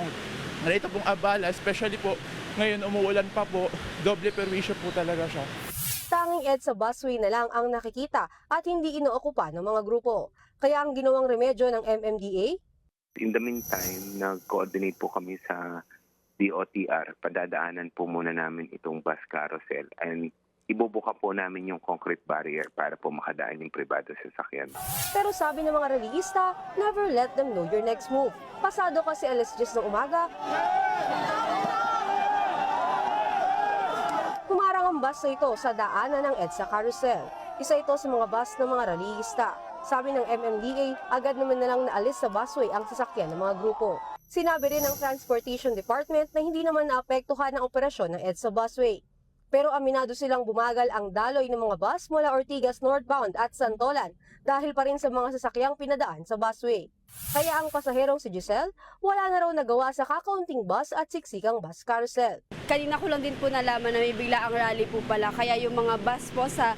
ito pong abala, especially po ngayon umuulan pa po, doble perwisyo po talaga siya. Tanging EDSA busway na lang ang nakikita at hindi inookupa ng mga grupo. Kaya ang ginawang remedyo ng MMDA? In the meantime, nag-coordinate po kami sa DOTR. Padadaanan po muna namin itong bus carousel and ibubuka po namin yung concrete barrier para po makadaan yung pribado sa sasakyan. Pero sabi ng mga reliyista, never let them know your next move. Pasado kasi alas 10 ng umaga, humarang ang bus na ito sa daanan ng EDSA Carousel. Isa ito sa mga bus ng mga rallyista. Sabi ng MMDA, agad naman na lang naalis sa busway ang sasakyan ng mga grupo. Sinabi rin ng Transportation Department na hindi naman naapektuhan ang operasyon ng EDSA busway. Pero aminado silang bumagal ang daloy ng mga bus mula Ortigas northbound at Santolan dahil pa rin sa mga sasakyang pinadaan sa busway. Kaya ang pasaherong si Giselle, wala na raw nagawa sa kakaunting bus at siksikang bus carousel. Kanina ko lang din po nalaman na may bigla ang rally po pala. Kaya yung mga bus po sa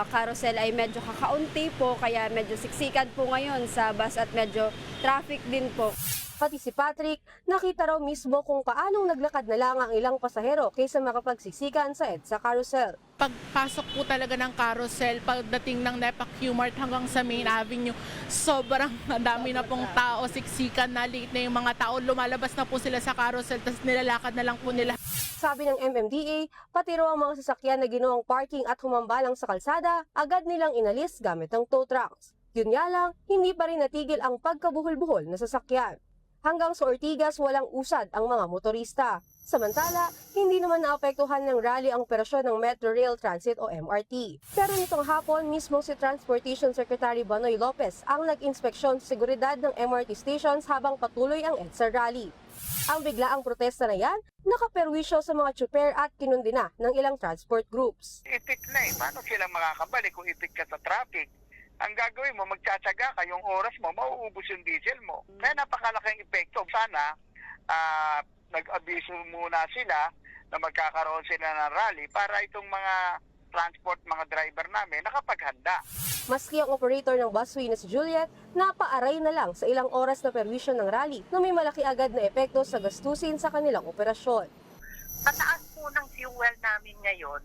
carousel ay medyo kakaunti po. Kaya medyo siksikan po ngayon sa bus at medyo traffic din po. Pati si Patrick, nakita raw mismo kung paanong naglakad na lang ang ilang pasahero kaysa makapagsiksikan sa EDSA Carousel. Pagpasok po talaga ng carousel, pagdating ng NEPA Q-Mart hanggang sa Main Avenue, sobrang dami na pong tao, siksikan na, late na yung mga tao, lumalabas na po sila sa carousel, tapos nilalakad na lang po nila. Sabi ng MMDA, pati raw ang mga sasakyan na ginawang parking at humambalang sa kalsada, agad nilang inalis gamit ng tow trucks. Yun nga lang, hindi pa rin natigil ang pagkabuhol-buhol na sasakyan. Hanggang sa Ortigas walang usad ang mga motorista. Samantala, hindi naman naapektuhan ng rally ang operasyon ng Metro Rail Transit o MRT. Pero nitong hapon, mismo si Transportation Secretary Banoy Lopez ang nag-inspeksyon sa seguridad ng MRT stations habang patuloy ang EDSA rally. Ang biglaang protesta na yan, nakaperwisyo sa mga tsuper at kinundi na ng ilang transport groups. Ipit na eh. Paano sila makakabalik kung ipit ka sa traffic? Ang gagawin mo, magtsatsaga ka, yung oras mo, mauubos yung diesel mo. Kaya napakalaking epekto. Sana, nag-abiso muna sila na magkakaroon sila ng rally para itong mga transport, mga driver namin nakapaghanda. Maski ang operator ng busway na si Juliet, napaaray na lang sa ilang oras na perwisyo ng rally na may malaki agad na epekto sa gastusin sa kanilang operasyon. Sa taas po ng fuel namin ngayon,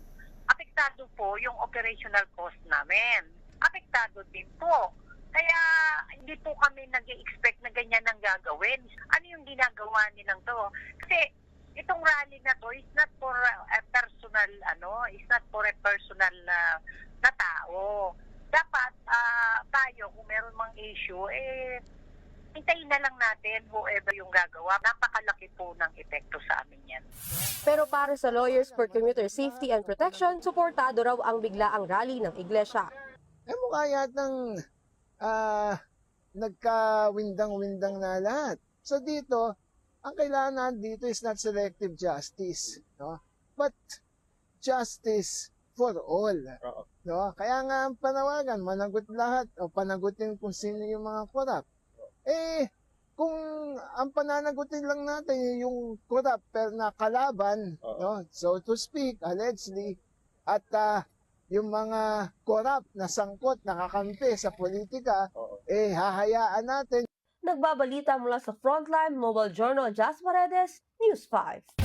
apektado po yung operational cost namin. Apektado din po. Kaya hindi po kami nag-expect na ganyan ang gagawin. Ano yung ginagawa nilang to? Kasi itong rally na to is not for a personal, is not for a personal na tao. Dapat tayo, kung meron mang issue, hintayin na lang natin whoever yung gagawa. Napakalaki po ng epekto sa amin yan. Pero para sa Lawyers for Commuter Safety and Protection, suportado raw ang biglaang rally ng iglesia. Mukha yatang nagka-windang-windang na lahat. So dito, ang kailangan dito is not selective justice, no? But justice for all. No? Kaya nga ang panawagan, managot lahat o panagutin kung sino yung mga korap. Kung ang pananagutin lang natin yung korap pero na kalaban, no? So to speak, allegedly, at yung mga korap na sangkot, nakakampi sa politika, hahayaan natin. Nagbabalita mula sa Frontline Mobile Journal, Jazz Paredes, News 5.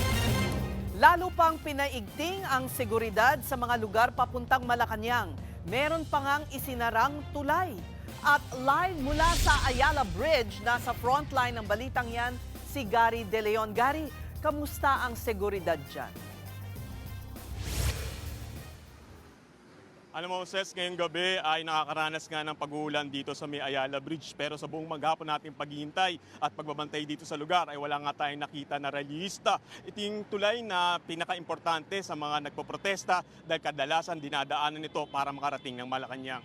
Lalo pang pinaigting ang seguridad sa mga lugar papuntang Malacanang. Meron pa ngang isinarang tulay. At live mula sa Ayala Bridge, nasa frontline ng balitang yan, si Gary De Leon. Gary, kamusta ang seguridad dyan? Alam mo, Ses, ngayong gabi ay nakakaranas nga ng pag-uulan dito sa may Ayala Bridge. Pero sa buong maghapon nating paghihintay at pagbabantay dito sa lugar ay wala nga tayong nakita na rallyista. Ito yung tulay na pinaka-importante sa mga nagpoprotesta dahil kadalasan dinadaanan nito para makarating ng Malacanang.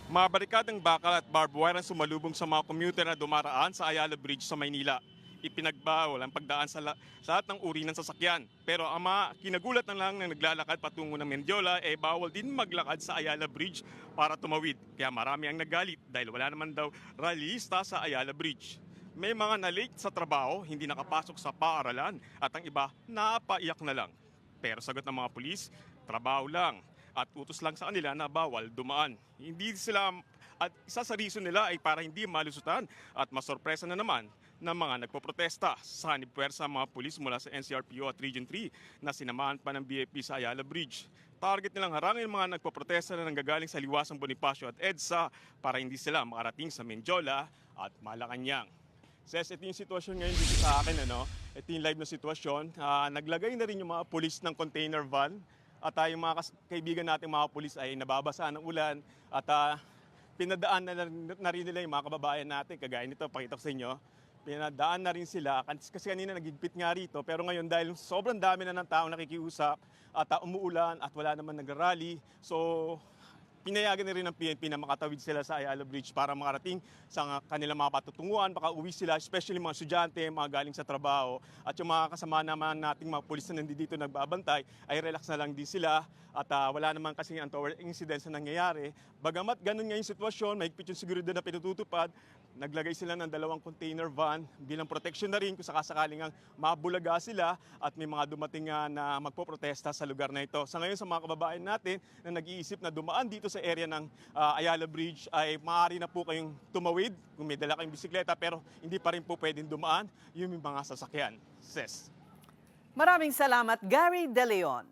Mga barikadang bakal at barbed wire ang sumalubong sa mga commuter na dumaraan sa Ayala Bridge sa Maynila. Ipinagbawal ang pagdaan sa lahat ng uri ng sasakyan. Pero ang mga kinagulat na lang na naglalakad patungo ng Mendiola, bawal din maglakad sa Ayala Bridge para tumawid. Kaya marami ang nagalit dahil wala naman daw rallyista sa Ayala Bridge. May mga na-late sa trabaho, hindi nakapasok sa paaralan at ang iba napaiyak na lang. Pero sagot ng mga pulis, trabaho lang at utos lang sa kanila na bawal dumaan. Hindi sila, at isa sa reason nila ay para hindi malusutan at masorpresa na naman ng mga nagpoprotesta. Sanib puwersa ang mga pulis mula sa NCRPO at Region 3 na sinamahan pa ng BFP sa Ayala Bridge. Target nilang harangin ang mga nagpoprotesta na nanggagaling sa Liwasang Bonifacio at EDSA para hindi sila makarating sa Mendiola at Malacanang. Ses, ito yung sitwasyon ngayon dito sa akin. Ito yung live na sitwasyon. Naglagay na rin yung mga pulis ng container van at yung mga kaibigan nating mga pulis ay nababasa ng ulan at pinadaan na rin nila yung mga kababayan natin. Kagaya nito, pakita ko sa inyo. Pinadaan na rin sila kasi kanina nagigpit nga rito pero ngayon dahil sobrang dami na ng tao nakikiusap at umuulan at wala naman nag-rally, so pinayagan na rin ng PNP na makatawid sila sa Ayala Bridge para makarating sa kanilang mga patutunguhan, makauwi sila, especially mga estudyante, mga galing sa trabaho at yung mga kasama naman nating mga pulis na nandito nagbabantay ay relax na lang din sila at wala naman kasi untoward incidents na nangyayari. Bagamat ganun nga yung sitwasyon, mahigpit yung seguridad na pinututupad, naglagay sila ng 2 container van bilang protection na rin kung sakasakaling mabulaga sila at may mga dumating na magpoprotesta sa lugar na ito. Sa ngayon sa mga kababayan natin na nag-iisip na dumaan dito sa area ng Ayala Bridge ay maaari na po kayong tumawid kung may dala kayong bisikleta pero hindi pa rin po pwedeng dumaan yung mga sasakyan. Ses. Maraming salamat, Gary De Leon.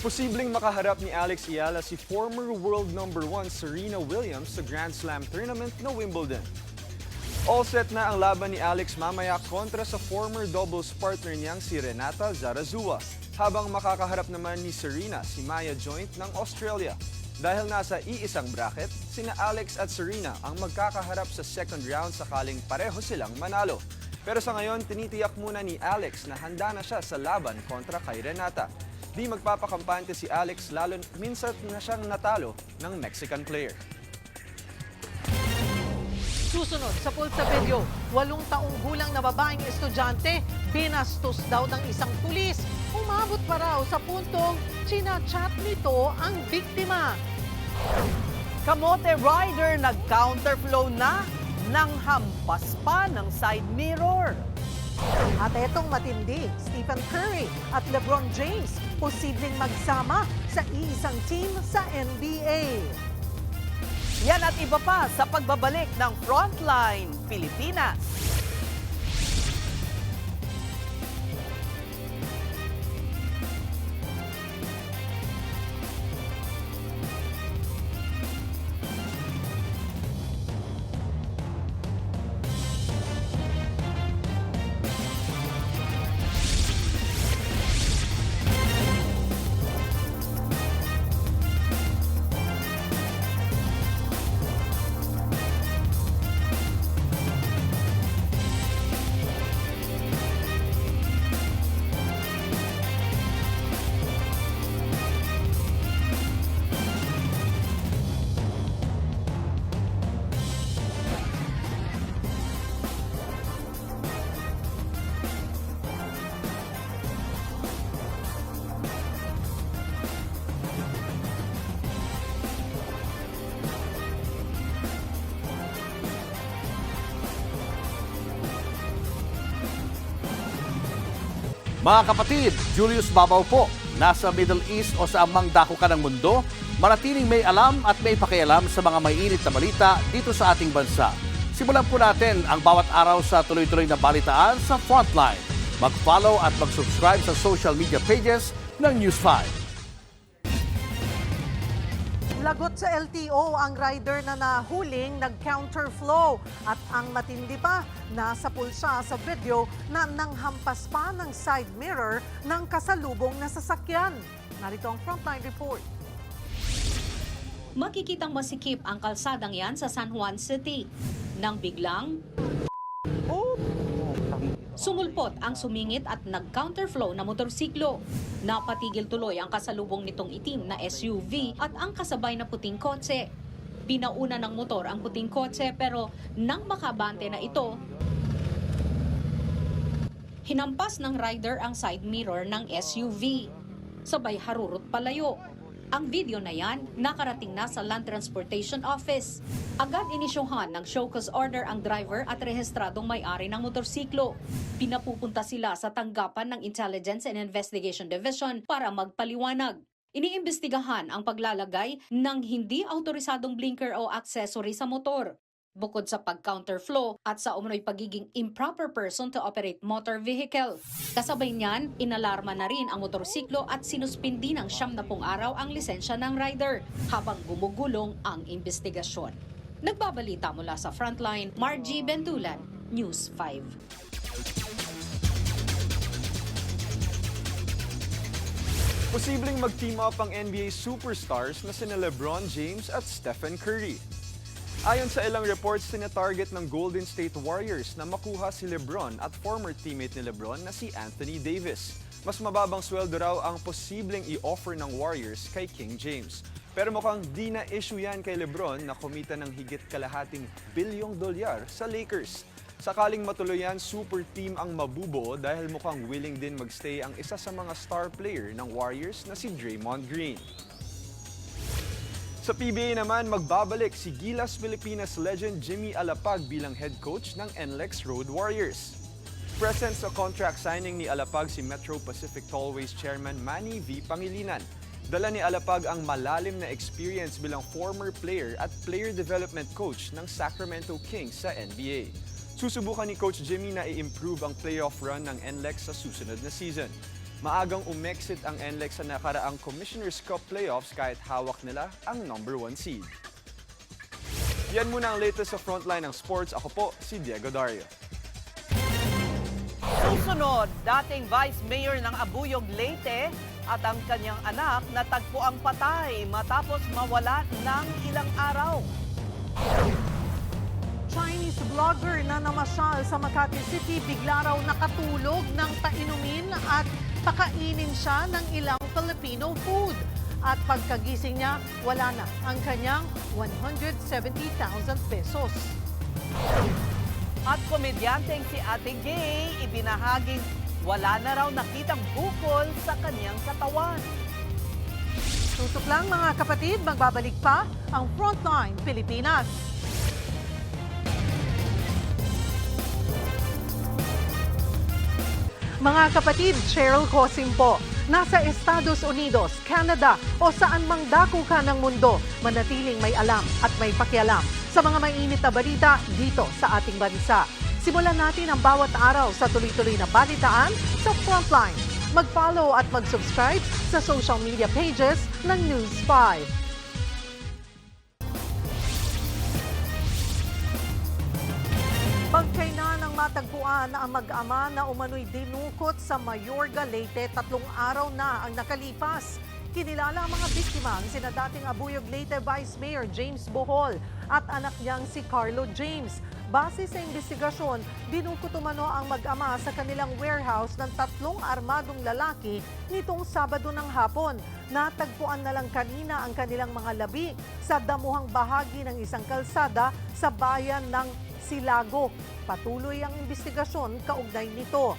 Posibleng makaharap ni Alex Ayala si former world number 1 Serena Williams sa Grand Slam tournament na Wimbledon. All set na ang laban ni Alex mamaya kontra sa former doubles partner niyang si Renata Zarazua, habang makakaharap naman ni Serena si Maya Joint ng Australia. Dahil nasa iisang bracket, sina Alex at Serena ang magkakaharap sa second round sakaling pareho silang manalo. Pero sa ngayon, tinitiyak muna ni Alex na handa na siya sa laban kontra kay Renata. Di magpapakampante si Alex lalo minsan na siyang natalo ng Mexican player. Susunod sa pulsa video, 8 taong gulang na babaeng estudyante, binastos daw ng isang pulis. Umabot pa raw sa puntong chinachat nito ang biktima. Kamote rider nag-counterflow na nang hampas pa ng side mirror. At etong matindi, Stephen Curry at LeBron James posibleng magsama sa iisang team sa NBA. Yan at iba pa sa pagbabalik ng Frontline Pilipinas. Mga kapatid, Julius Babaw po. Nasa Middle East o sa amang dako ka ng mundo, manatiling may alam at may pakialam sa mga mainit na balita dito sa ating bansa. Simulan po natin ang bawat araw sa tuloy-tuloy na balitaan sa Frontline. Mag-follow at mag-subscribe sa social media pages ng News 5. Lagot sa LTO ang rider na nahuling nag-counterflow at ang matindi pa, nasa pulsa sa video na nanghampas pa ng side mirror ng kasalubong na sasakyan. Narito ang Frontline Report. Makikitang masikip ang kalsadang yan sa San Juan City. Nang biglang sumulpot ang sumingit at nag-counterflow na motorsiklo. Napatigil tuloy ang kasalubong nitong itim na SUV at ang kasabay na puting kotse. Binauna ng motor ang puting kotse pero nang makabante na ito, hinampas ng rider ang side mirror ng SUV. Sabay harurot palayo. Ang video na yan, nakarating na sa Land Transportation Office. Agad inisyuhan ng show cause order ang driver at rehistradong may-ari ng motorsiklo. Pinapupunta sila sa tanggapan ng Intelligence and Investigation Division para magpaliwanag. Iniimbestigahan ang paglalagay ng hindi autorisadong blinker o accessory sa motor. Bukod sa pag-counterflow at sa umano'y pagiging improper person to operate motor vehicle. Kasabay niyan, inalarma na rin ang motorsiklo at sinuspindi ng 70 araw ang lisensya ng rider habang gumugulong ang investigasyon. Nagbabalita mula sa Frontline, Margie Bentulan, News 5. Posibleng mag-team up ang NBA superstars na sina LeBron James at Stephen Curry. Ayon sa ilang reports, sinatarget ng Golden State Warriors na makuha si LeBron at former teammate ni LeBron na si Anthony Davis. Mas mababang sweldo raw ang posibleng i-offer ng Warriors kay King James. Pero mukhang di na issue yan kay LeBron na kumita ng higit kalahating $1 billion sa Lakers. Sakaling matuloy yan, super team ang mabubuo dahil mukhang willing din magstay ang isa sa mga star player ng Warriors na si Draymond Green. Sa PBA naman, magbabalik si Gilas Pilipinas legend Jimmy Alapag bilang head coach ng NLEX Road Warriors. Present sa contract signing ni Alapag si Metro Pacific Tollways Chairman Manny V. Pangilinan. Dala ni Alapag ang malalim na experience bilang former player at player development coach ng Sacramento Kings sa NBA. Susubukan ni Coach Jimmy na i-improve ang playoff run ng NLEX sa susunod na season. Maagang umexit ang NLEX sa nakaraang Commissioner's Cup playoffs kahit hawak nila ang number 1 seed. Yan muna ang latest sa Frontline ng sports. Ako po si Diego Dario. Susunod, dating Vice Mayor ng Abuyog, Leyte at ang kanyang anak natagpuang patay matapos mawala ng ilang araw. Chinese vlogger na namasyal sa Makati City bigla raw nakatulog ng painumin at pakainin siya ng ilang Filipino food. At pagkagising niya, wala na ang kanyang 170,000 pesos. At komedyanteng si Ate Gay, ibinahaging wala na raw nakitang bukol sa kanyang katawan. Tutok lang mga kapatid, magbabalik pa ang Frontline Pilipinas. Mga kapatid, Cheryl Cosim po. Nasa Estados Unidos, Canada o saan mang dako ka ng mundo, manatiling may alam at may pakialam sa mga mainit na balita dito sa ating bansa. Simulan natin ang bawat araw sa tuloy-tuloy na balitaan sa Frontline. Mag-follow at mag-subscribe sa social media pages ng News 5. Pagkainan ng matagpuan na ang mag-ama na umano'y dinukot sa Mayorga, Leyte, 3 araw na ang nakalipas. Kinilala ang mga biktima ang sina dating Abuyog, Leyte Vice Mayor James Bohol at anak niyang si Carlo James. Base sa investigasyon, dinukot umano ang mag-ama sa kanilang warehouse ng 3 armadong lalaki nitong Sabado ng hapon. Natagpuan na lang kanina ang kanilang mga labi sa damuhang bahagi ng isang kalsada sa bayan ng Silago. Patuloy ang investigasyon kaugnay nito.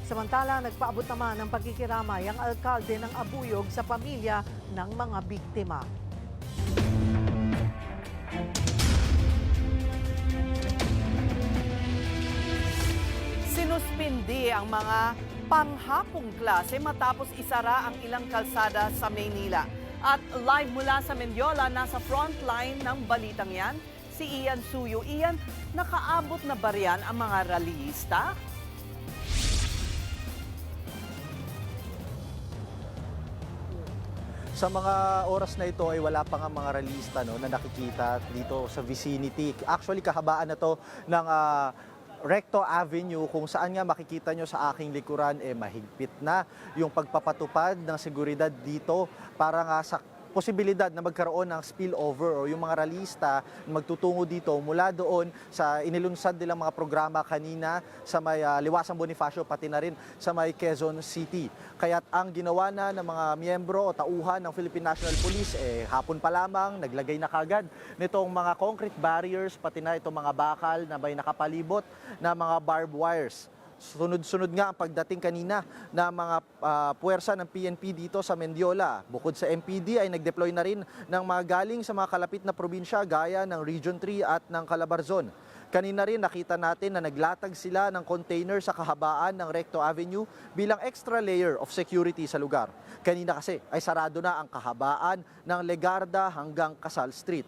Samantala, nagpaabot naman ng pagkikiramay ang alkalde ng Abuyog sa pamilya ng mga biktima. Sinuspindi ang mga panghapong klase matapos isara ang ilang kalsada sa Maynila. At live mula sa Mendiola, nasa frontline ng balitang yan, si Ian Suyo. Ian, nakaabot na ba riyan ang mga rallyista? Sa mga oras na ito ay wala pa nga mga rallyista na nakikita dito sa vicinity. Actually, kahabaan na to ng Recto Avenue, kung saan nga makikita nyo sa aking likuran, mahigpit na yung pagpapatupad ng seguridad dito para nga sa posibilidad na magkaroon ng spillover o yung mga rallyista magtutungo dito mula doon sa inilunsad nilang mga programa kanina sa may Liwasang Bonifacio pati na rin sa may Quezon City. Kaya't ang ginawa na ng mga miyembro o tauhan ng Philippine National Police hapon pa lamang naglagay na kagad nitong mga concrete barriers pati na itong mga bakal na may nakapalibot na mga barbed wires. Sunod-sunod nga ang pagdating kanina ng mga puwersa ng PNP dito sa Mendiola. Bukod sa MPD ay nag-deploy na rin ng mga galing sa mga kalapit na probinsya gaya ng Region 3 at ng Calabarzon. Kanina rin nakita natin na naglatag sila ng container sa kahabaan ng Recto Avenue bilang extra layer of security sa lugar. Kanina kasi ay sarado na ang kahabaan ng Legarda hanggang Casal Street.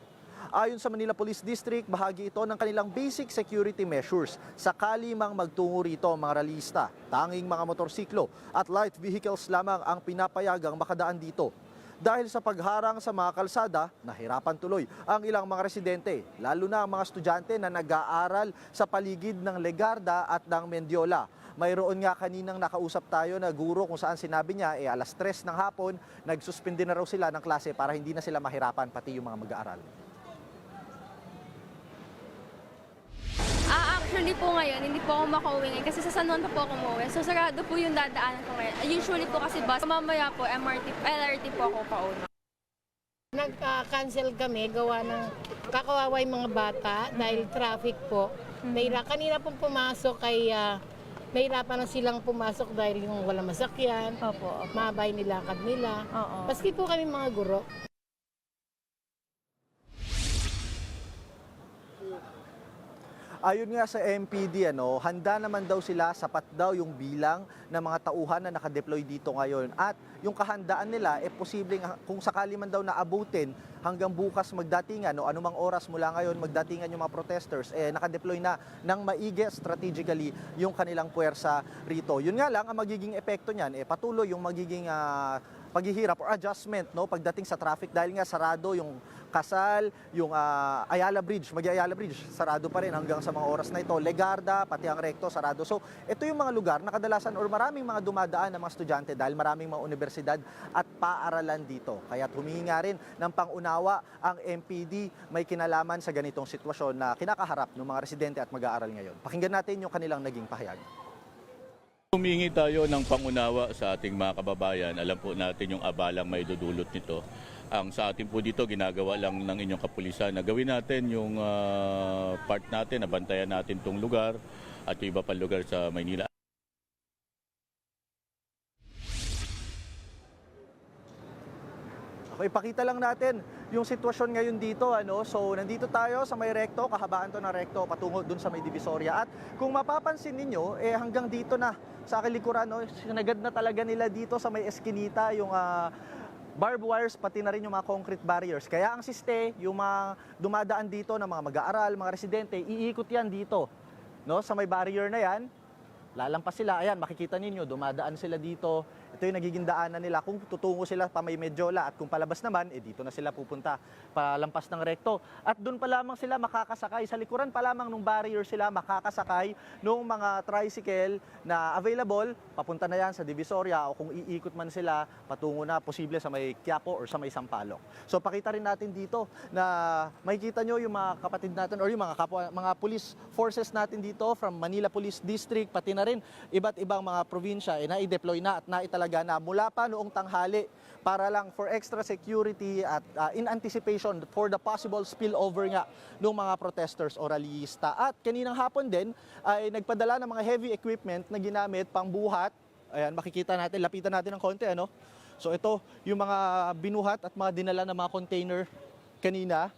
Ayon sa Manila Police District, bahagi ito ng kanilang basic security measures sakali mang magtungo rito ang mga rallyista. Tanging mga motorsiklo at light vehicles lamang ang pinapayagang makadaan dito. Dahil sa pagharang sa mga kalsada, nahirapan tuloy ang ilang mga residente, lalo na ang mga estudyante na nag-aaral sa paligid ng Legarda at ng Mendiola. Mayroon nga kaninang nakausap tayo na guro kung saan sinabi niya alas 3 ng hapon, nagsuspindi na raw sila ng klase para hindi na sila mahirapan pati yung mga mag-aaral. Actually po ngayon, hindi po ako makauwi ngayon kasi sa San Juan pa po ako umuwi. So sarado po yung dadaanan ko ngayon. Usually po kasi bus, mamaya po LRT po ako pauna. Nag-cancel kami gawa ng kakawaway mga bata dahil traffic po. Kanina pong pumasok ay nahirapan na silang pumasok dahil yung walang masakyan. Opo. Mabay nilakad nila. Paski po kami mga guro. Ayon nga sa MPD, handa naman daw sila, sapat daw yung bilang ng mga tauhan na nakadeploy dito ngayon. At yung kahandaan nila, posibleng kung sakali man daw naabutin hanggang bukas magdatingan o anumang oras mula ngayon magdatingan yung mga protesters, nakadeploy na ng maigi strategically yung kanilang puwersa rito. Yun nga lang, ang magiging epekto niyan, patuloy yung magiging paghihirap or adjustment pagdating sa traffic dahil nga sarado yung Kasal, yung Ayala Bridge, Ayala Bridge, sarado pa rin hanggang sa mga oras na ito. Legarda, pati ang Recto, sarado. So, ito yung mga lugar na kadalasan or maraming mga dumadaan ng mga estudyante dahil maraming mga universidad at paaralan dito. Kaya humingi nga rin ng pangunawa ang MPD may kinalaman sa ganitong sitwasyon na kinakaharap ng mga residente at mag-aaral ngayon. Pakinggan natin yung kanilang naging pahayag. Humingi tayo ng pangunawa sa ating mga kababayan. Alam po natin yung abalang may dudulot nito. Ang sa atin po dito, ginagawa lang ng inyong kapulisan na gawin natin yung part natin, nabantayan natin itong lugar at yung iba pang lugar sa Maynila. Okay, ipakita lang natin yung sitwasyon ngayon dito. So, nandito tayo sa may Recto, kahabaan to ng Recto, patungo dun sa may Divisoria. At kung mapapansin ninyo, hanggang dito na sa kalikuran, sinagad na talaga nila dito sa may eskinita, yung barbed wires, pati na rin yung mga concrete barriers. Kaya ang siste, yung mga dumadaan dito na mga mag-aaral, mga residente, iikot yan dito. Sa may barrier na yan, lalampas sila. Ayan, makikita ninyo, dumadaan sila dito. Ito yung nagiging daanan nila. Kung tutungo sila pa may Medjola at kung palabas naman, dito na sila pupunta, palampas ng Recto. At doon pa lamang sila makakasakay. Sa likuran pa lamang ng barrier sila makakasakay ng mga tricycle na available. Papunta na yan sa Divisoria o kung iikot man sila, patungo na posible sa may Quiapo or sa may Sampaloc. So pakita rin natin dito na makikita nyo yung mga kapatid natin or yung mga police forces natin dito from Manila Police District, pati na rin iba't ibang mga probinsya na-deploy na at naitalaga na mula pa noong tanghali para lang for extra security at in anticipation for the possible spillover nga ng mga protesters o rallyista. At kaninang hapon din ay nagpadala ng mga heavy equipment na ginamit pang buhat. Ayan, makikita natin, lapitan natin ng konti, So ito yung mga binuhat at mga dinala na mga container kanina.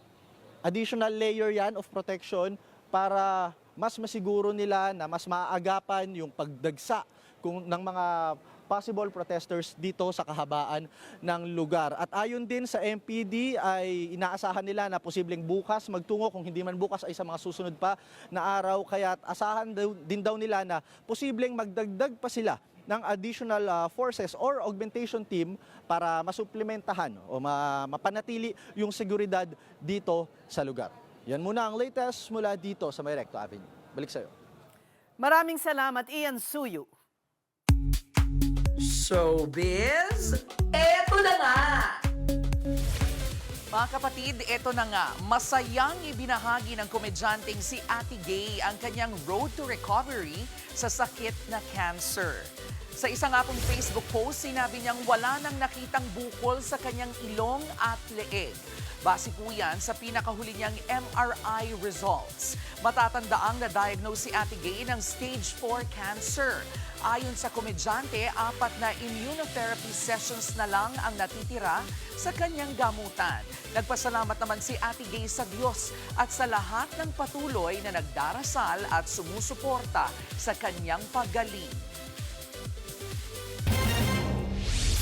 Additional layer yan of protection para mas masiguro nila na mas maaagapan yung pagdagsa ng mga possible protesters dito sa kahabaan ng lugar. At ayon din sa MPD ay inaasahan nila na posibleng bukas magtungo, kung hindi man bukas ay sa mga susunod pa na araw. Kaya asahan din daw nila na posibleng magdagdag pa sila ng additional forces or augmentation team para masuplementahan o mapanatili yung seguridad dito sa lugar. Yan muna ang latest mula dito sa may Recto Avenue. Balik sa'yo. Maraming salamat, Ian Suyu. Showbiz, eto na nga! Mga kapatid, eto na nga, masayang ibinahagi ng komedyanteng si Ate Gay ang kanyang road to recovery sa sakit na cancer. Sa isa nga pong Facebook post, sinabi niyang wala nang nakitang bukol sa kanyang ilong at leeg. Base po yan sa pinakahuli niyang MRI results. Matatandaang na-diagnose si Ate Gay ng stage 4 cancer. Ayon sa komedyante, 4 na immunotherapy sessions na lang ang natitira sa kanyang gamutan. Nagpasalamat naman si Ate Gay sa Diyos at sa lahat ng patuloy na nagdarasal at sumusuporta sa kanyang paggaling.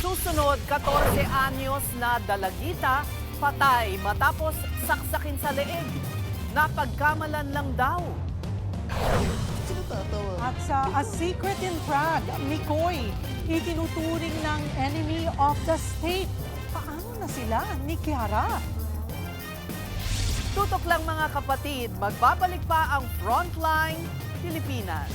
Susunod, 14 anyos na dalagita, patay matapos saksakin sa leeg. Napagkamalan lang daw. At sa A Secret in Prague, Mikoy, itinuturing ng enemy of the state. Paano na sila ni Kiara? Tutok lang mga kapatid, magbabalik pa ang Frontline Pilipinas.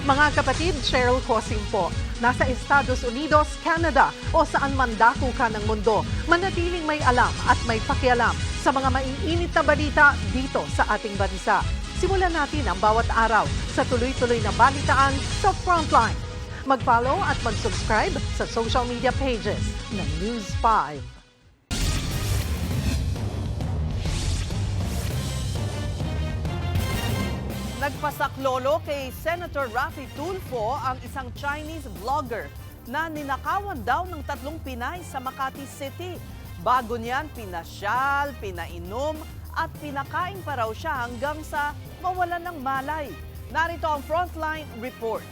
Mga kapatid, Cheryl Cosing po. Nasa Estados Unidos, Canada o saan man dako ka ng mundo, manatiling may alam at may pakialam sa mga maiinit na balita dito sa ating bansa. Simulan natin ang bawat araw sa tuloy-tuloy na balitaan sa Frontline. Mag-follow at mag-subscribe sa social media pages ng News 5. Nagpasaklolo kay Senator Raffy Tulfo ang isang Chinese vlogger na ninakawan daw ng 3 Pinay sa Makati City. Bago niyan, pinasyal, pinainom at pinakain pa raw siya hanggang sa mawalan ng malay. Narito ang Frontline Report.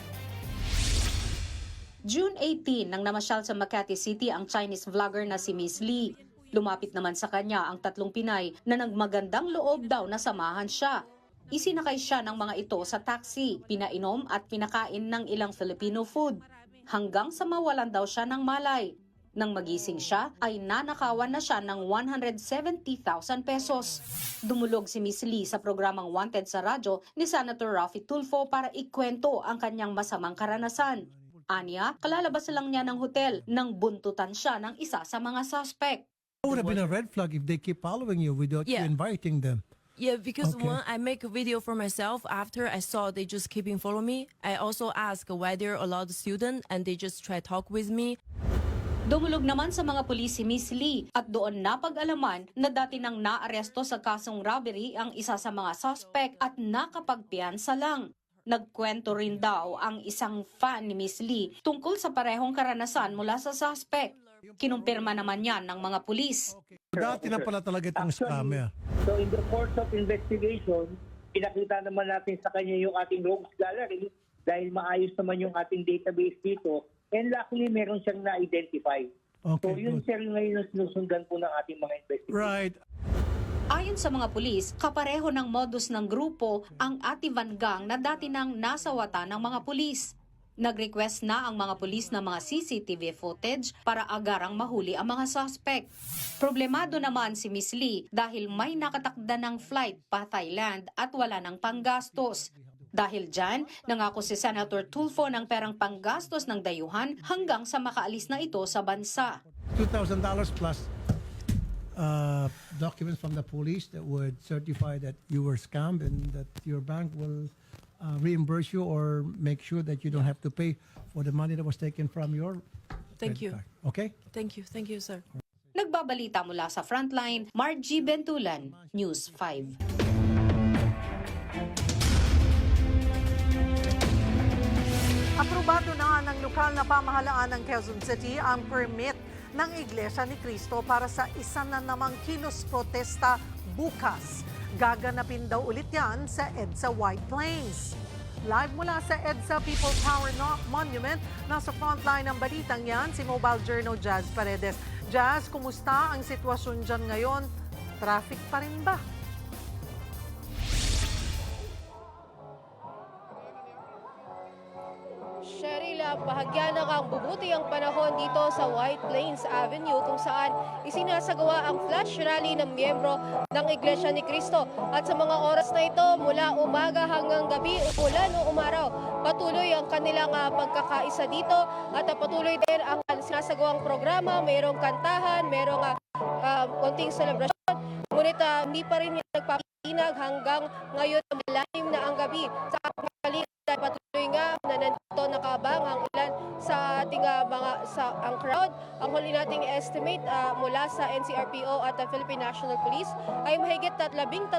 June 18 nang namasyal sa Makati City ang Chinese vlogger na si Miss Lee. Lumapit naman sa kanya ang 3 Pinay na nagmagandang loob daw na samahan siya. Isinakay siya ng mga ito sa taxi, pinainom at pinakain ng ilang Filipino food. Hanggang sa mawalan daw siya ng malay. Nang magising siya, ay nanakawan na siya ng 170,000 pesos. Dumulog si Miss Lee sa programang Wanted sa radyo ni Senator Raffy Tulfo para ikwento ang kanyang masamang karanasan. Anya, kalalabas lang niya ng hotel nang buntutan siya ng isa sa mga suspect. It would have been a red flag if they keep following you without you inviting them. Yeah, because Okay. when I make a video for myself, after I saw they just keeping follow me, I also ask why they're allowed student and they just try talk with me. Dumulog naman sa mga pulis si Miss Lee at doon napag-alaman na dati nang naaresto sa kasong robbery ang isa sa mga suspect at nakapagpiyansa lang. Nagkwento rin daw ang isang fan ni Miss Lee tungkol sa parehong karanasan mula sa suspect. Kinumpirma naman yan ng mga pulis. Dati na pala talaga itong scammer. So in the course of investigation, pinakita naman natin sa kanya yung ating rogues gallery dahil maayos naman yung ating database dito. And luckily, meron siyang na-identify. Okay, so yun sir ngayon ang sinusundan po ng ating mga investigation. Right. Ayon sa mga pulis, kapareho ng modus ng grupo ang Ativan Gang na dati nang nasawata ng mga pulis. Nag-request na ang mga pulis ng mga CCTV footage para agarang mahuli ang mga suspect. Problemado naman si Miss Lee dahil may nakatakda ng flight pa Thailand at wala ng panggastos. Dahil dyan, nangako si Senator Tulfo ng perang panggastos ng dayuhan hanggang sa makaalis na ito sa bansa. $2,000 plus documents from the police that would certify that you were scammed and that your bank will reimburse you or make sure that you don't have to pay for the money that was taken from your Thank credit you. card. Okay? Thank you, sir. Nagbabalita mula sa Frontline, Margie Bentulan, News 5. Aprobado na ng lokal na pamahalaan ng Quezon City ang permit ng Iglesia ni Cristo para sa isa na namang kilos protesta bukas. Gaganapin daw ulit yan sa EDSA White Plains. Live mula sa EDSA People Power Monument, nasa frontline ng balitang yan si Mobile Journal Jazz Paredes. Jazz, kumusta ang sitwasyon dyan ngayon? Traffic pa rin ba? Cheryl, bahagya na ang bubuti ang panahon dito sa White Plains Avenue kung saan isinasagawa ang flash rally ng miyembro ng Iglesia ni Cristo. At sa mga oras na ito, mula umaga hanggang gabi, ulan o umaraw, patuloy ang kanilang pagkakaisa dito at patuloy din ang sinasagawang programa. Mayroong kantahan, mayroong konting celebration. Ngunit hindi pa rin nagpapatinag hanggang ngayon malalim na ang gabi. Sa patuloy nga na nandito nakabang ang ilan sa ating ang crowd. Ang huli nating estimate mula sa NCRPO at the Philippine National Police ay mahigit 13,000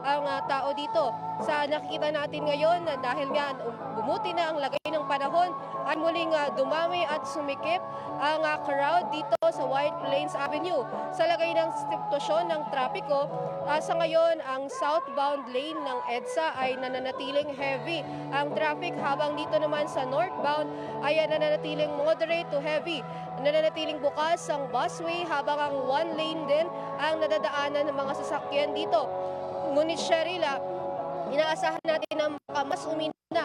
ang tao dito. Sa nakikita natin ngayon dahil nga bumuti na ang lagay ng panahon ay muling dumami at sumikip ang crowd dito sa White Plains Avenue. Sa lagay ng sitwasyon ng trapiko, sa ngayon ang southbound lane ng EDSA ay nananatiling heavy ang traffic, habang dito naman sa northbound ay nananatiling moderate to heavy. Nananatiling bukas ang busway habang ang one lane din ang nadadaanan ng mga sasakyan dito. Ngunit Cheryl, inaasahan natin na mas umina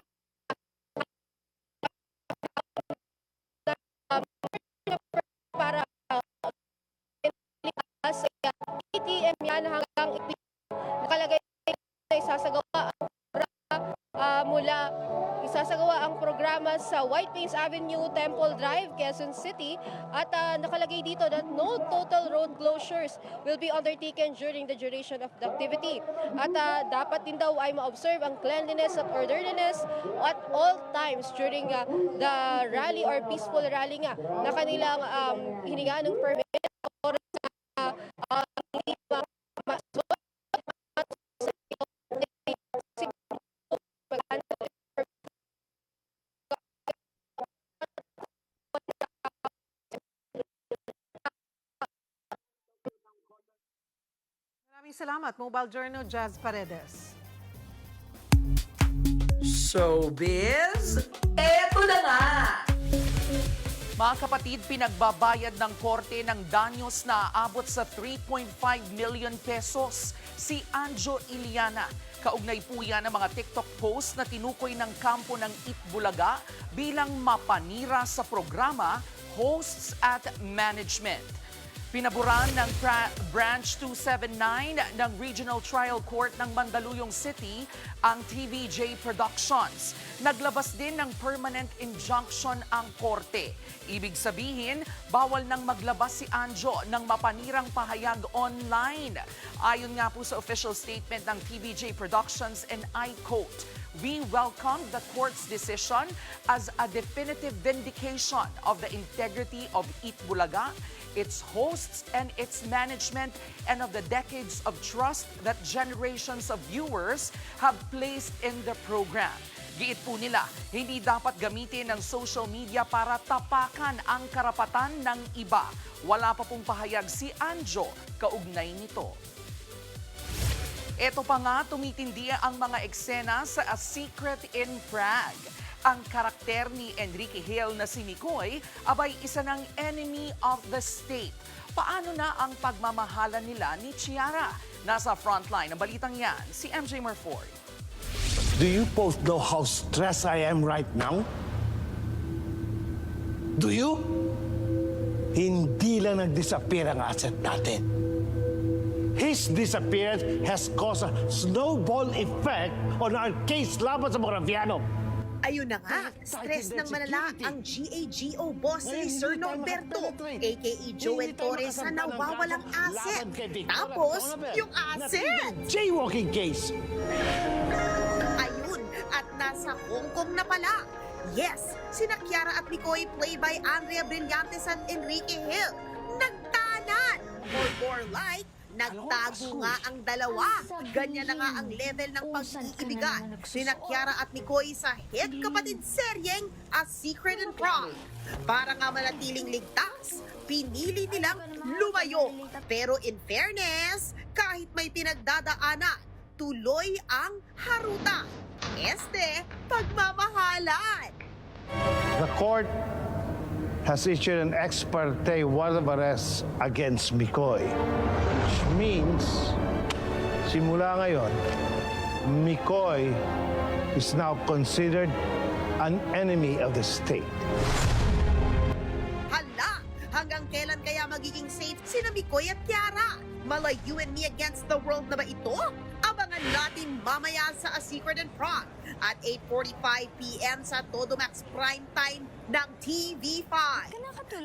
para sa ATM yan hanggang nakalagay na isasagawa ang programa sa White Plains Avenue, Temple Drive, Quezon City at nakalagay dito that no total road closures will be undertaken during the duration of the activity. At dapat din daw ay ma-observe ang cleanliness at orderliness at all times during the rally or peaceful rally nga na kanilang hininga ng permit or Maraming salamat, Mobile Journal Jazz Paredes. Showbiz, eto na nga! Mga kapatid, pinagbabayad ng korte ng danyos na aabot sa 3.5 million pesos si Anjo Iliana. Kaugnay po yan ng mga TikTok post na tinukoy ng kampo ng Itbulaga bilang mapanira sa programa, hosts at management. Pinaburan ng Branch 279 ng Regional Trial Court ng Mandaluyong City ang TVJ Productions. Naglabas din ng permanent injunction ang korte. Ibig sabihin, bawal nang maglabas si Anjo ng mapanirang pahayag online. Ayon nga po sa official statement ng TVJ Productions, and I quote, "We welcome the court's decision as a definitive vindication of the integrity of Itbulaga, its hosts and its management, and of the decades of trust that generations of viewers have placed in the program." Giit po nila, hindi dapat gamitin ng social media para tapakan ang karapatan ng iba. Wala pa pong pahayag si Anjo kaugnay nito. Ito pa nga, tumitindi ang mga eksena sa A Secret in Prague. Ang karakter ni Enrique Hill na si Mikoy abay isa ng enemy of the state. Paano na ang pagmamahala nila ni Chiara? Nasa frontline ng balitang yan, si MJ Marford. Do you both know how stressed I am right now? Do you? Hindi lang nag-disappear ang asset natin. His disappearance has caused a snowball effect on our case laban sa Moraviano. Ayun na nga, stress ng malala ang GAGO boss ni Sir Norberto, aka Joel Torres, sa nawawalang asset. Tapos, yung asset! Jaywalking case! Ayun, at nasa Hong Kong na pala. Yes, sina Chiara at Mikoy, play by Andrea Brillantes at Enrique Hill, nagtanan! Or more like, nagtago nga ang dalawa. Ganyan na nga ang level ng pag-iibigan sina Chiara at Mikoy sa hit kapatid seryeng A Secret in Prague. Para nga manatiling ligtas, pinili nilang lumayo. Pero in fairness, kahit may pinagdadaanan, tuloy ang haruta. Pagmamahalan. The court has issued an ex parte warrant of arrest against Mikoy, which means, simula ngayon, Mikoy is now considered an enemy of the state. Hala, hanggang kailan kaya magiging safe sina Mikoy at Chiara? Mala You and Me Against the World na ba ito? Abangan natin mamaya sa A Secret in Prague at 8:45 p.m. sa Todo Max Primetime ng TV5.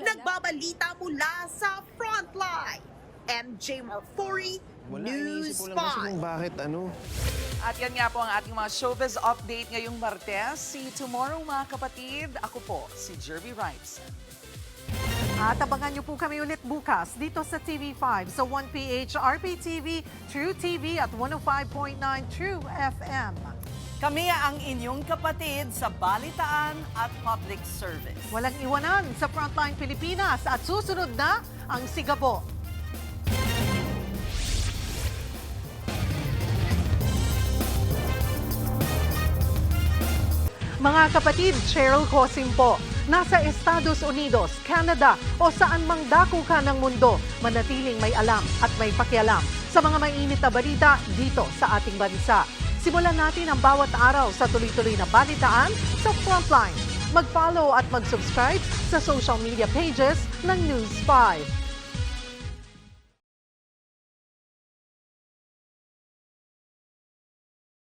Nagbabalita mula sa Frontline. MJ Marfori, News 5. Bakit ano? At yan nga po ang ating mga showbiz update ngayong Martes. See you tomorrow mga kapatid. Ako po si Jervy Wrights. At abangan niyo po kami ulit bukas dito sa TV5 sa 1PH RPTV, True TV at 105.9 True FM. Kami ang inyong kapatid sa balitaan at public service. Walang iwanan sa Frontline Pilipinas at susunod na ang Sigabo. Mga kapatid, Cheryl Cosim po. Nasa Estados Unidos, Canada o saan mang dako ka ng mundo, manatiling may alam at may pakialam sa mga mainit na balita dito sa ating bansa. Simulan natin ang bawat araw sa tuloy-tuloy na balitaan sa Frontline. Mag-follow at mag-subscribe sa social media pages ng News 5.